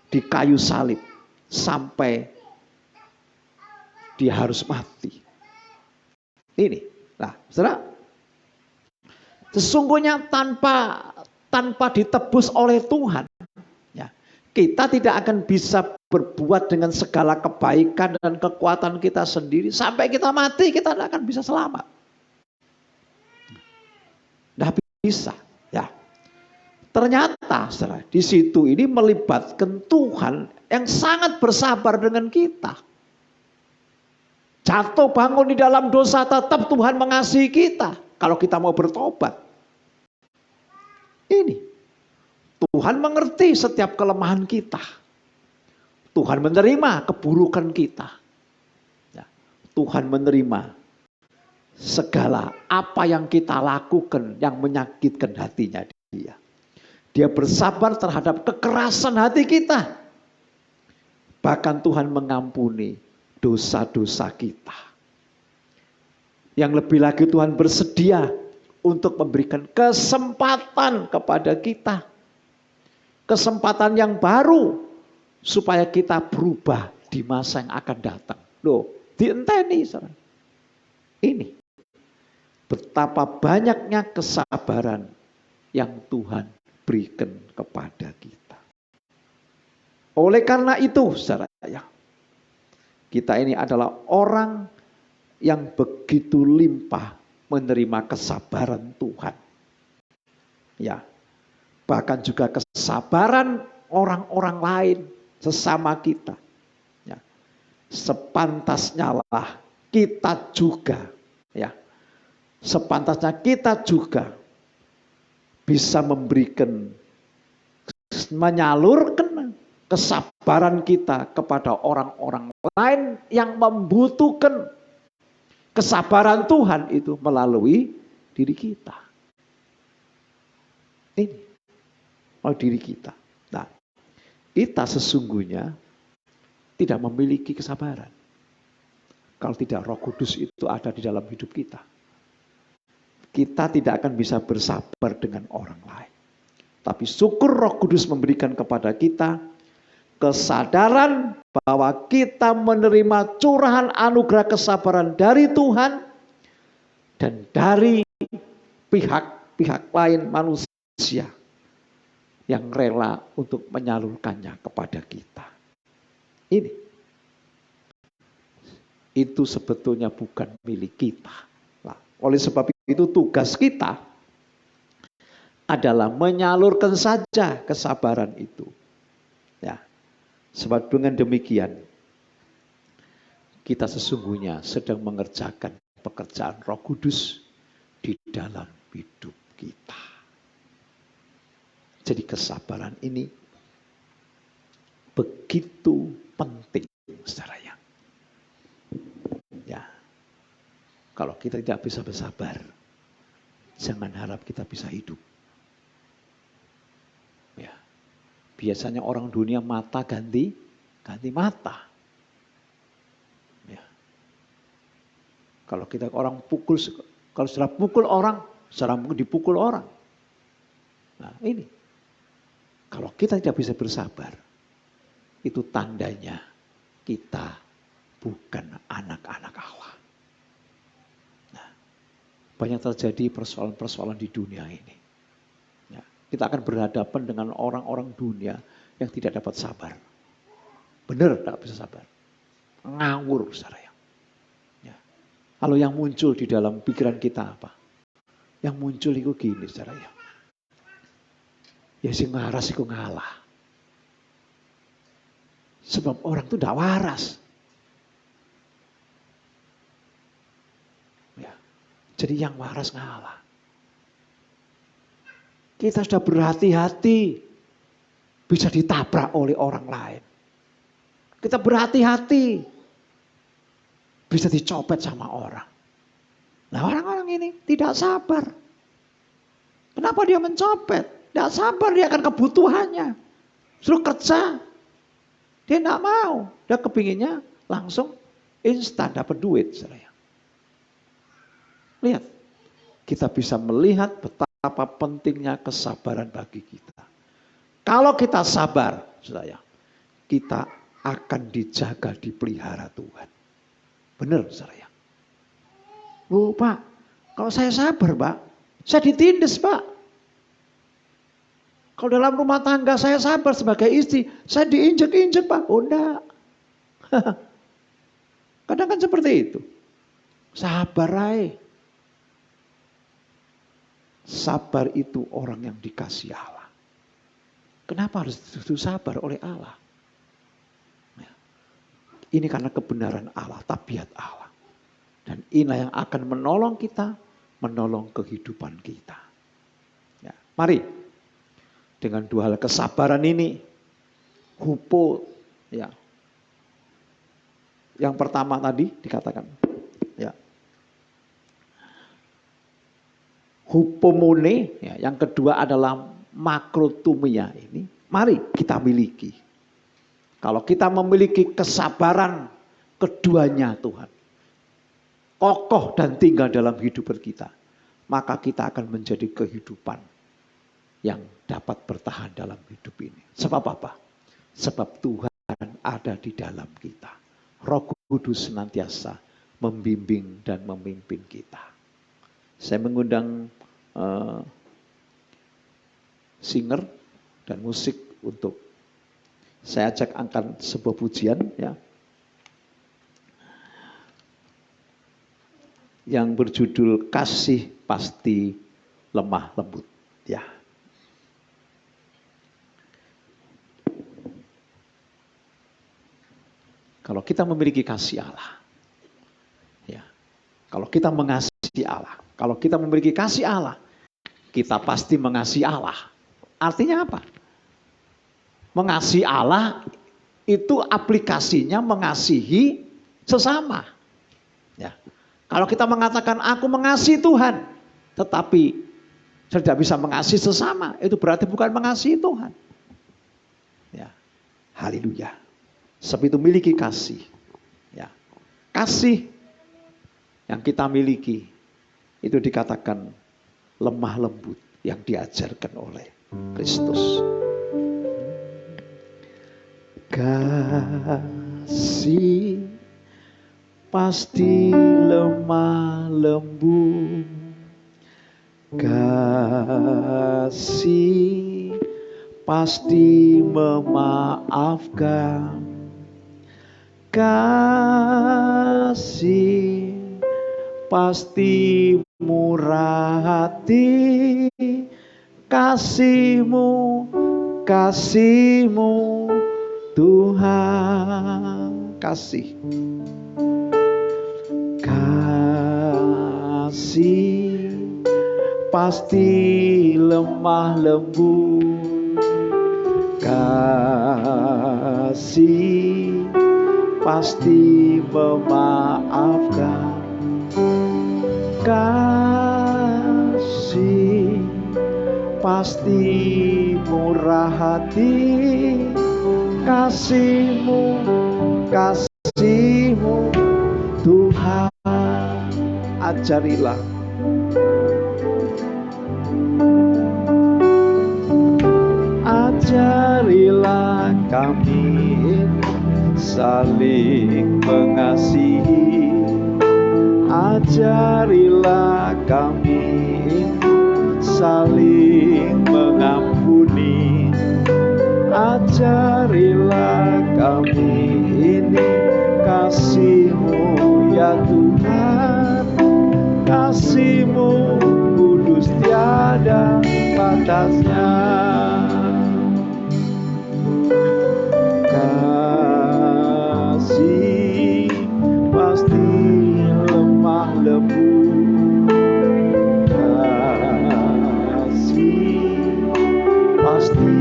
di kayu salib sampai dia harus mati. Ini, nah, saudara, sesungguhnya tanpa ditebus oleh Tuhan, ya, kita tidak akan bisa berbuat dengan segala kebaikan dan kekuatan kita sendiri sampai kita mati. Kita tidak akan bisa selamat. Tidak bisa, ya. Ternyata saudara, di situ ini melibatkan Tuhan yang sangat bersabar dengan kita. Jatuh bangun di dalam dosa tetap Tuhan mengasihi kita. Kalau kita mau bertobat. Ini. Tuhan mengerti setiap kelemahan kita. Tuhan menerima keburukan kita. Ya, Tuhan menerima segala apa yang kita lakukan yang menyakitkan hatinya dia. Dia bersabar terhadap kekerasan hati kita. Bahkan Tuhan mengampuni dosa-dosa kita. Yang lebih lagi Tuhan bersedia untuk memberikan kesempatan kepada kita. Kesempatan yang baru supaya kita berubah di masa yang akan datang. Loh, dienteni. Ini betapa banyaknya kesabaran yang Tuhan berikan kepada kita. Oleh karena itu, saudara, kita ini adalah orang yang begitu limpah menerima kesabaran Tuhan. Ya, bahkan juga kesabaran orang-orang lain sesama kita. Ya, sepantasnya lah kita juga, ya, sepantasnya kita juga bisa memberikan, menyalurkan kesabaran kita kepada orang-orang lain yang membutuhkan kesabaran Tuhan itu melalui diri kita. Ini melalui diri kita. Nah, kita sesungguhnya tidak memiliki kesabaran kalau tidak Roh Kudus itu ada di dalam hidup kita. Kita tidak akan bisa bersabar dengan orang lain. Tapi syukur Roh Kudus memberikan kepada kita kesadaran bahwa kita menerima curahan anugerah kesabaran dari Tuhan dan dari pihak-pihak lain manusia yang rela untuk menyalurkannya kepada kita. Ini. Itu sebetulnya bukan milik kita. Nah, oleh sebab itu tugas kita adalah menyalurkan saja kesabaran itu. Ya. Sebab dengan demikian kita sesungguhnya sedang mengerjakan pekerjaan Roh Kudus di dalam hidup kita. Jadi kesabaran ini begitu penting, saudara ya. Ya. Kalau kita tidak bisa bersabar, jangan harap kita bisa hidup. Ya. Biasanya orang dunia mata ganti mata. Ya. Kalau kita orang pukul, kalau sudah pukul orang, secara mungkin dipukul orang. Nah ini, kalau kita tidak bisa bersabar, itu tandanya kita bukan anak-anak Allah. Nah, banyak terjadi persoalan-persoalan di dunia ini. Kita akan berhadapan dengan orang-orang dunia yang tidak dapat sabar. Benar tidak bisa sabar. Ngawur, saudara. Ya. Lalu yang muncul di dalam pikiran kita apa? Yang muncul itu gini, saudara. Ya si ngaras itu ngalah. Sebab orang itu tidak waras. Ya. Jadi yang waras ngalah. Kita sudah berhati-hati bisa ditabrak oleh orang lain. Kita berhati-hati bisa dicopet sama orang. Nah orang-orang ini tidak sabar. Kenapa dia mencopet? Tidak sabar, dia akan kebutuhannya. Suruh kerja. Dia tidak mau. Dia kepinginnya langsung instan dapat duit. Lihat. Kita bisa melihat betapa pentingnya kesabaran bagi kita. Kalau kita sabar, saudara, kita akan dijaga, dipelihara Tuhan. Benar, saudara. Oh, Pak, kalau saya sabar, Pak, saya ditindas, Pak. Kalau dalam rumah tangga saya sabar sebagai istri, saya diinjek-injek, Pak. Oh, enggak. Kadang kan seperti itu. Sabar aja. Sabar itu orang yang dikasihi Allah. Kenapa harus sabar oleh Allah? Ini karena kebenaran Allah, tabiat Allah. Dan inilah yang akan menolong kita, menolong kehidupan kita. Ya, mari, dengan dua hal kesabaran ini, hupo, ya. Yang pertama tadi dikatakan, ya. Hupomone, ya, yang kedua adalah makrotumia ini. Mari kita miliki. Kalau kita memiliki kesabaran keduanya Tuhan, kokoh dan tinggal dalam hidup kita, maka kita akan menjadi kehidupan yang dapat bertahan dalam hidup ini. Sebab apa? Sebab Tuhan ada di dalam kita. Roh Kudus senantiasa membimbing dan memimpin kita. Saya mengundang singer dan musik untuk saya ajak angkat sebuah pujian ya, yang berjudul Kasih Pasti Lemah Lembut ya. Kalau kita memiliki kasih Allah ya, kalau kita mengasihi Allah, kalau kita memiliki kasih Allah, kita pasti mengasihi Allah. Artinya apa? Mengasihi Allah itu aplikasinya mengasihi sesama. Ya. Kalau kita mengatakan aku mengasihi Tuhan, tetapi tidak bisa mengasihi sesama, itu berarti bukan mengasihi Tuhan. Ya. Haleluya. Sebab itu miliki kasih. Ya. Kasih yang kita miliki itu dikatakan lemah lembut yang diajarkan oleh Kristus. Kasih pasti lemah lembut, kasih pasti memaafkan, kasih pasti murah hati, kasih-Mu Tuhan. Kasih pasti lemah lembut, kasih pasti memaafkan, kasih pasti murah hati, kasih-Mu Tuhan. Ajarilah kami saling mengasihi, ajarilah kami saling mengampuni, ajarilah kami ini kasih-Mu ya Tuhan, kasih-Mu kudus tiada batasnya. Kasih pasti lemah lembut, kasih pasti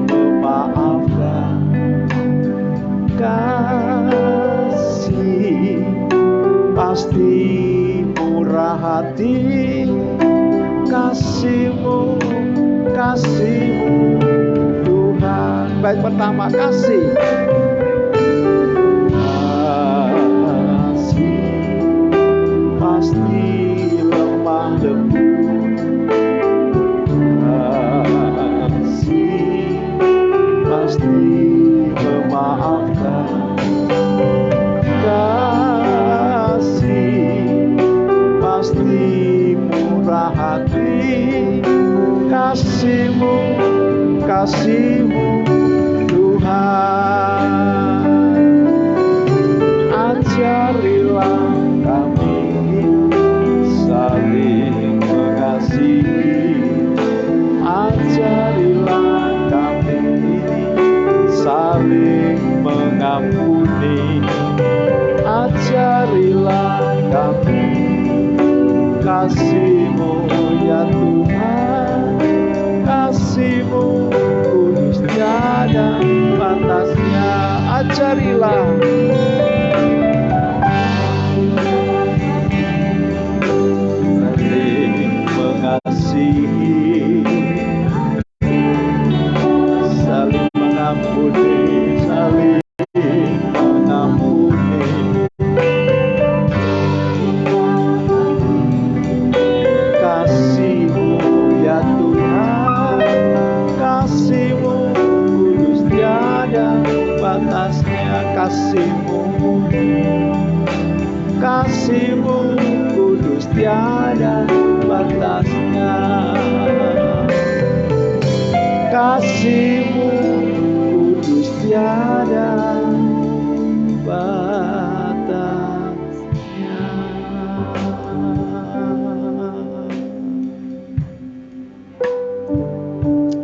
memaafkan, kasih pasti murah hati, kasih-Mu Tuhan. Bait pertama, kasih pasti lemah lembut, kasih pasti memaafkan, kasih pasti murah hati, kasih-Mu Tuhan. Ajarilah kami saling mengasihi, ajarilah kami saling mengampuni, ajarilah kami kasih-Mu ya Tuhan, kasih-Mu kudus tiada batasnya. Ajarilah saling mengasihi, saling mengampuni, saling tiada batasnya. Kasih-Mu kudus tiada batasnya.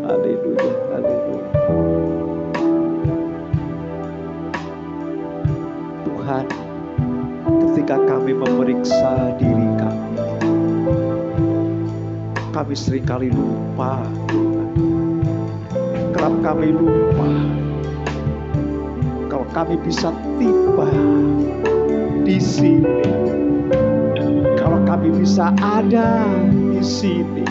Haleluya, haleluya. Tuhan, ketika kami memeriksa diri kami seringkali lupa. Kerap kami lupa kalau kami bisa tiba di sini, kalau kami bisa ada di sini,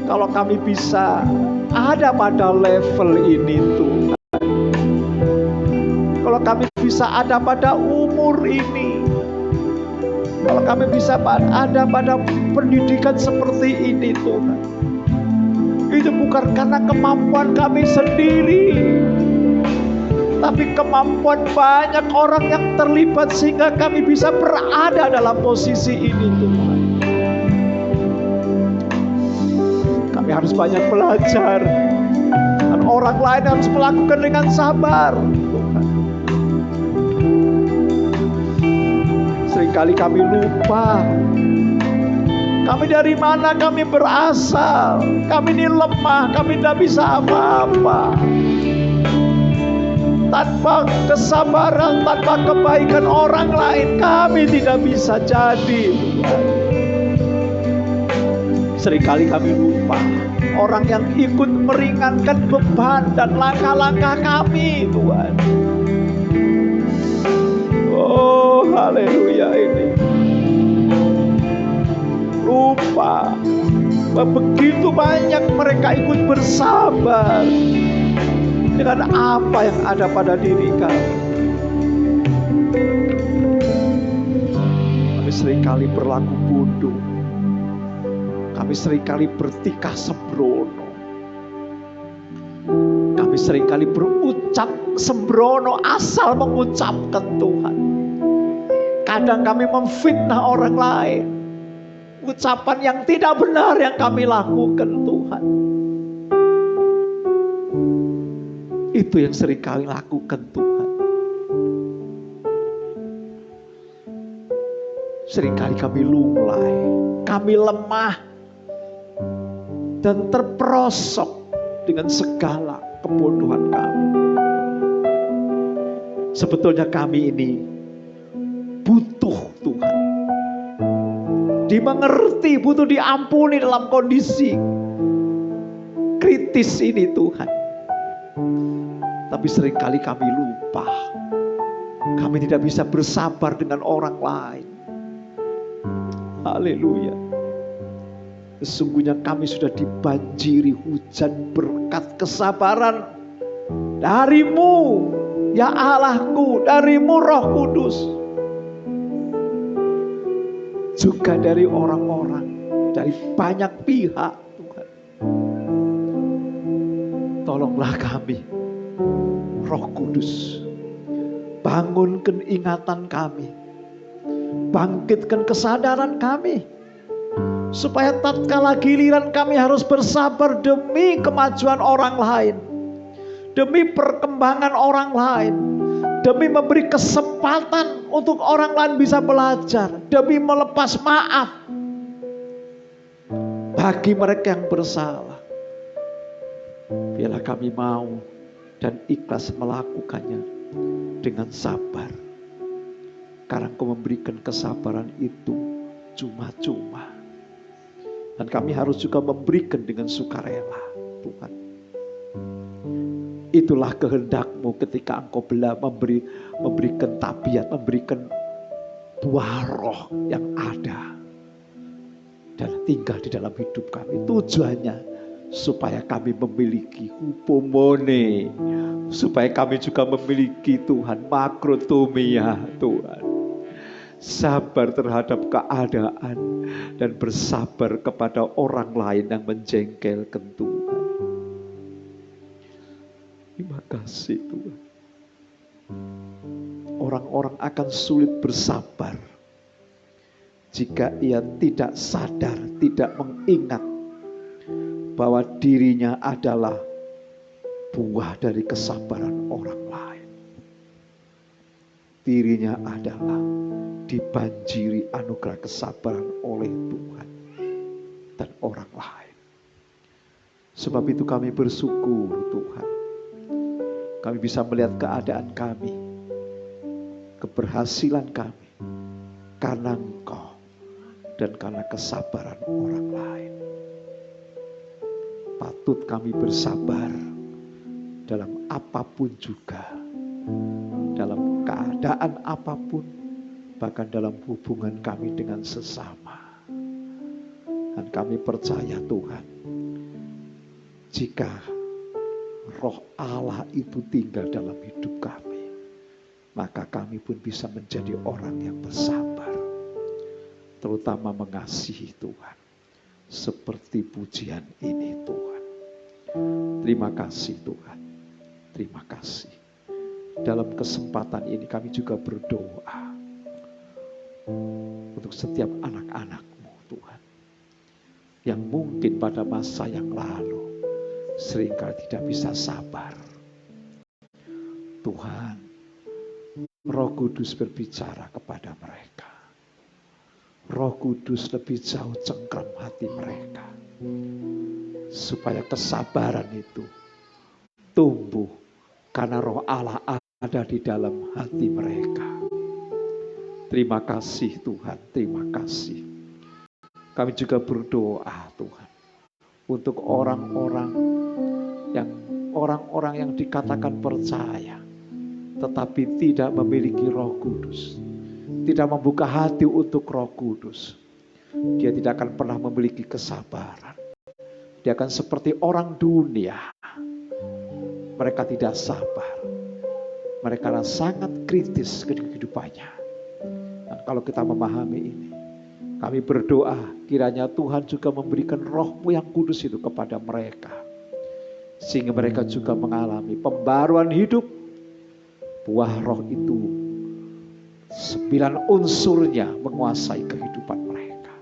kalau kami bisa ada pada level ini Tuhan, kalau kami bisa ada pada umur ini, kalau kami bisa ada pada pendidikan seperti ini Tuhan, itu bukan karena kemampuan kami sendiri, tapi kemampuan banyak orang yang terlibat sehingga kami bisa berada dalam posisi ini Tuhan. Kami harus banyak belajar, dan orang lain harus melakukan dengan sabar Tuhan. Seringkali kami lupa kami dari mana kami berasal. Kami ini lemah, kami tidak bisa apa-apa. Tanpa kesabaran, tanpa kebaikan orang lain, kami tidak bisa jadi. Seringkali kami lupa orang yang ikut meringankan beban dan langkah-langkah kami Tuhan. Oh haleluya, ini lupa bahwa begitu banyak mereka ikut bersabar dengan apa yang ada pada diri kami. Kami seringkali berlaku bodoh, kami seringkali bertikah sembrono, kami seringkali berucap sembrono asal mengucapkan Tuhan. Kadang kami memfitnah orang lain, ucapan yang tidak benar yang kami lakukan Tuhan. Itu yang sering kami lakukan Tuhan. Seringkali kami lunglai, kami lemah dan terperosok dengan segala kebodohan kami. Sebetulnya kami ini butuh Tuhan, dimengerti, butuh diampuni dalam kondisi kritis ini Tuhan. Tapi seringkali kami lupa, kami tidak bisa bersabar dengan orang lain. Haleluya. Sesungguhnya kami sudah dibanjiri hujan berkat kesabaran dari-Mu, ya Allahku, dari-Mu Roh Kudus. Juga dari orang-orang, dari banyak pihak Tuhan. Tolonglah kami, Roh Kudus, bangunkan ingatan kami, bangkitkan kesadaran kami, supaya tatkala giliran kami harus bersabar demi kemajuan orang lain, demi perkembangan orang lain, demi memberi kesempatan untuk orang lain bisa belajar, demi melepas maaf bagi mereka yang bersalah. Biarlah kami mau dan ikhlas melakukannya dengan sabar, karena Engkau memberikan kesabaran itu cuma-cuma. Dan kami harus juga memberikan dengan sukarela Tuhan. Itulah kehendak-Mu ketika Engkau memberikan tabiat, memberikan buah roh yang ada dan tinggal di dalam hidup kami. Tujuannya supaya kami memiliki hupomone, supaya kami juga memiliki Tuhan makrotomia Tuhan, sabar terhadap keadaan dan bersabar kepada orang lain yang menjengkelkan Tuhan. Terima kasih Tuhan. Orang-orang akan sulit bersabar jika ia tidak sadar, tidak mengingat bahwa dirinya adalah buah dari kesabaran orang lain. Dirinya adalah dibanjiri anugerah kesabaran oleh Tuhan dan orang lain. Sebab itu kami bersyukur Tuhan. Kami bisa melihat keadaan kami, keberhasilan kami, karena Engkau dan karena kesabaran orang lain. Patut kami bersabar dalam apapun juga, dalam keadaan apapun, bahkan dalam hubungan kami dengan sesama. Dan kami percaya Tuhan, jika Roh Allah itu tinggal dalam hidup kami, maka kami pun bisa menjadi orang yang bersabar, terutama mengasihi Tuhan, seperti pujian ini Tuhan. Terima kasih Tuhan, terima kasih. Dalam kesempatan ini kami juga berdoa untuk setiap anak-anak-Mu Tuhan, yang mungkin pada masa yang lalu seringkali tidak bisa sabar. Tuhan, Roh Kudus berbicara kepada mereka. Roh Kudus lebih jauh cengkram hati mereka, supaya kesabaran itu tumbuh karena Roh Allah ada di dalam hati mereka. Terima kasih Tuhan, terima kasih. Kami juga berdoa Tuhan untuk orang-orang yang dikatakan percaya tetapi tidak memiliki Roh Kudus, tidak membuka hati untuk Roh Kudus. Dia tidak akan pernah memiliki kesabaran. Dia akan seperti orang dunia. Mereka tidak sabar. Mereka sangat kritis kehidupannya. Dan kalau kita memahami ini, kami berdoa kiranya Tuhan juga memberikan Roh-Mu yang kudus itu kepada mereka, sehingga mereka juga mengalami pembaruan hidup. Buah Roh itu 9 unsurnya menguasai kehidupan mereka.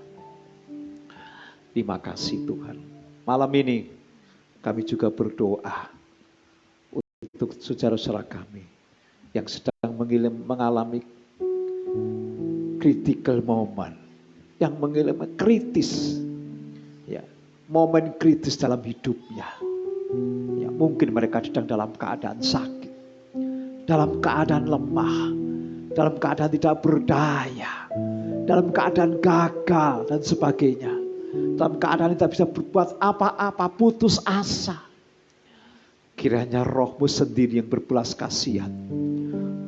Terima kasih Tuhan. Malam ini kami juga berdoa untuk saudara-saudara kami yang sedang mengalami critical moment, yang mengalami kritis, ya, momen kritis dalam hidupnya. Ya, mungkin mereka sedang dalam keadaan sakit, dalam keadaan lemah, dalam keadaan tidak berdaya, dalam keadaan gagal dan sebagainya, dalam keadaan tidak bisa berbuat apa-apa, putus asa. Kiranya Roh-Mu sendiri yang berbelas kasihan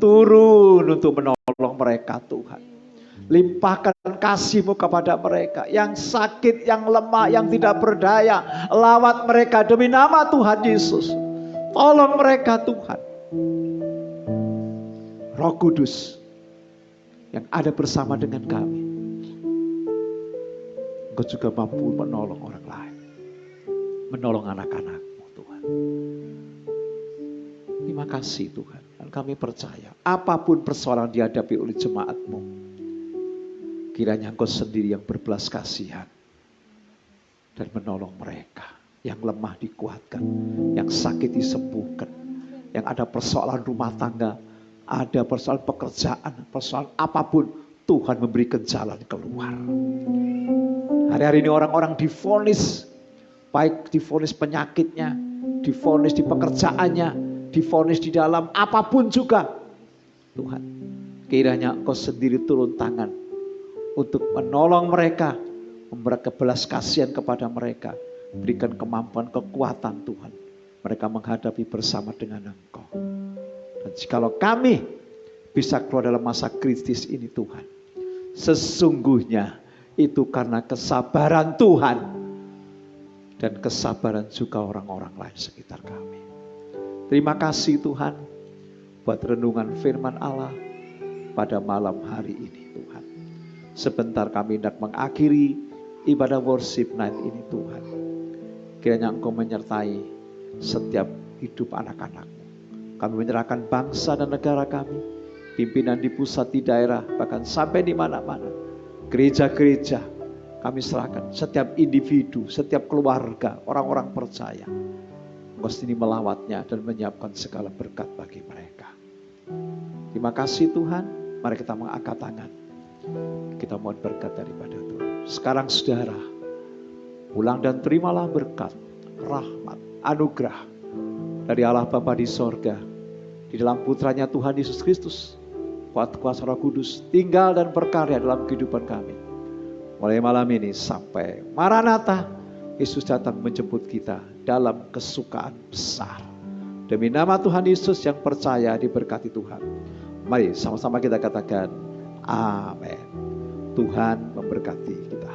turun untuk menolong mereka Tuhan. Limpahkan kasih-Mu kepada mereka yang sakit, yang lemah, yang tidak berdaya. Lawat mereka demi nama Tuhan Yesus. Tolong mereka Tuhan. Roh Kudus yang ada bersama dengan kami, Engkau juga mampu menolong orang lain, menolong anak-anak-Mu Tuhan. Terima kasih Tuhan. Dan kami percaya apapun persoalan dihadapi oleh jemaat-Mu, kiranya Engkau sendiri yang berbelas kasihan dan menolong mereka. Yang lemah dikuatkan, yang sakit disembuhkan, yang ada persoalan rumah tangga, ada persoalan pekerjaan, persoalan apapun, Tuhan memberikan jalan keluar. Hari-hari ini orang-orang divonis, baik divonis penyakitnya, divonis di pekerjaannya, divonis di dalam apapun juga. Tuhan, kiranya Engkau sendiri turun tangan untuk menolong mereka, memberikan belas kasihan kepada mereka, berikan kemampuan, kekuatan Tuhan, mereka menghadapi bersama dengan Engkau. Dan jikalau kami bisa keluar dalam masa kritis ini Tuhan, sesungguhnya itu karena kesabaran Tuhan dan kesabaran juga orang-orang lain sekitar kami. Terima kasih Tuhan buat renungan firman Allah pada malam hari ini Tuhan. Sebentar kami hendak mengakhiri ibadah worship night ini Tuhan. Kiranya Engkau menyertai setiap hidup anak-anak-Mu. Kami menyerahkan bangsa dan negara kami, pimpinan di pusat, di daerah, bahkan sampai di mana-mana. gereja-gereja kami serahkan, setiap individu, setiap keluarga, orang-orang percaya. Engkau sendiri melawatnya dan menyiapkan segala berkat bagi mereka. Terima kasih Tuhan. Mari kita mengangkat tangan. Kita mohon berkat daripada Tuhan. Sekarang saudara, pulang dan terimalah berkat, rahmat, anugerah dari Allah Bapa di sorga, di dalam putranya Tuhan Yesus Kristus. Kuasa Roh Kudus tinggal dan berkarya dalam kehidupan kami. Mulai malam ini sampai Maranatha, Yesus datang menjemput kita dalam kesukaan besar. Demi nama Tuhan Yesus yang percaya diberkati Tuhan. Mari sama-sama kita katakan amin. Tuhan memberkati kita.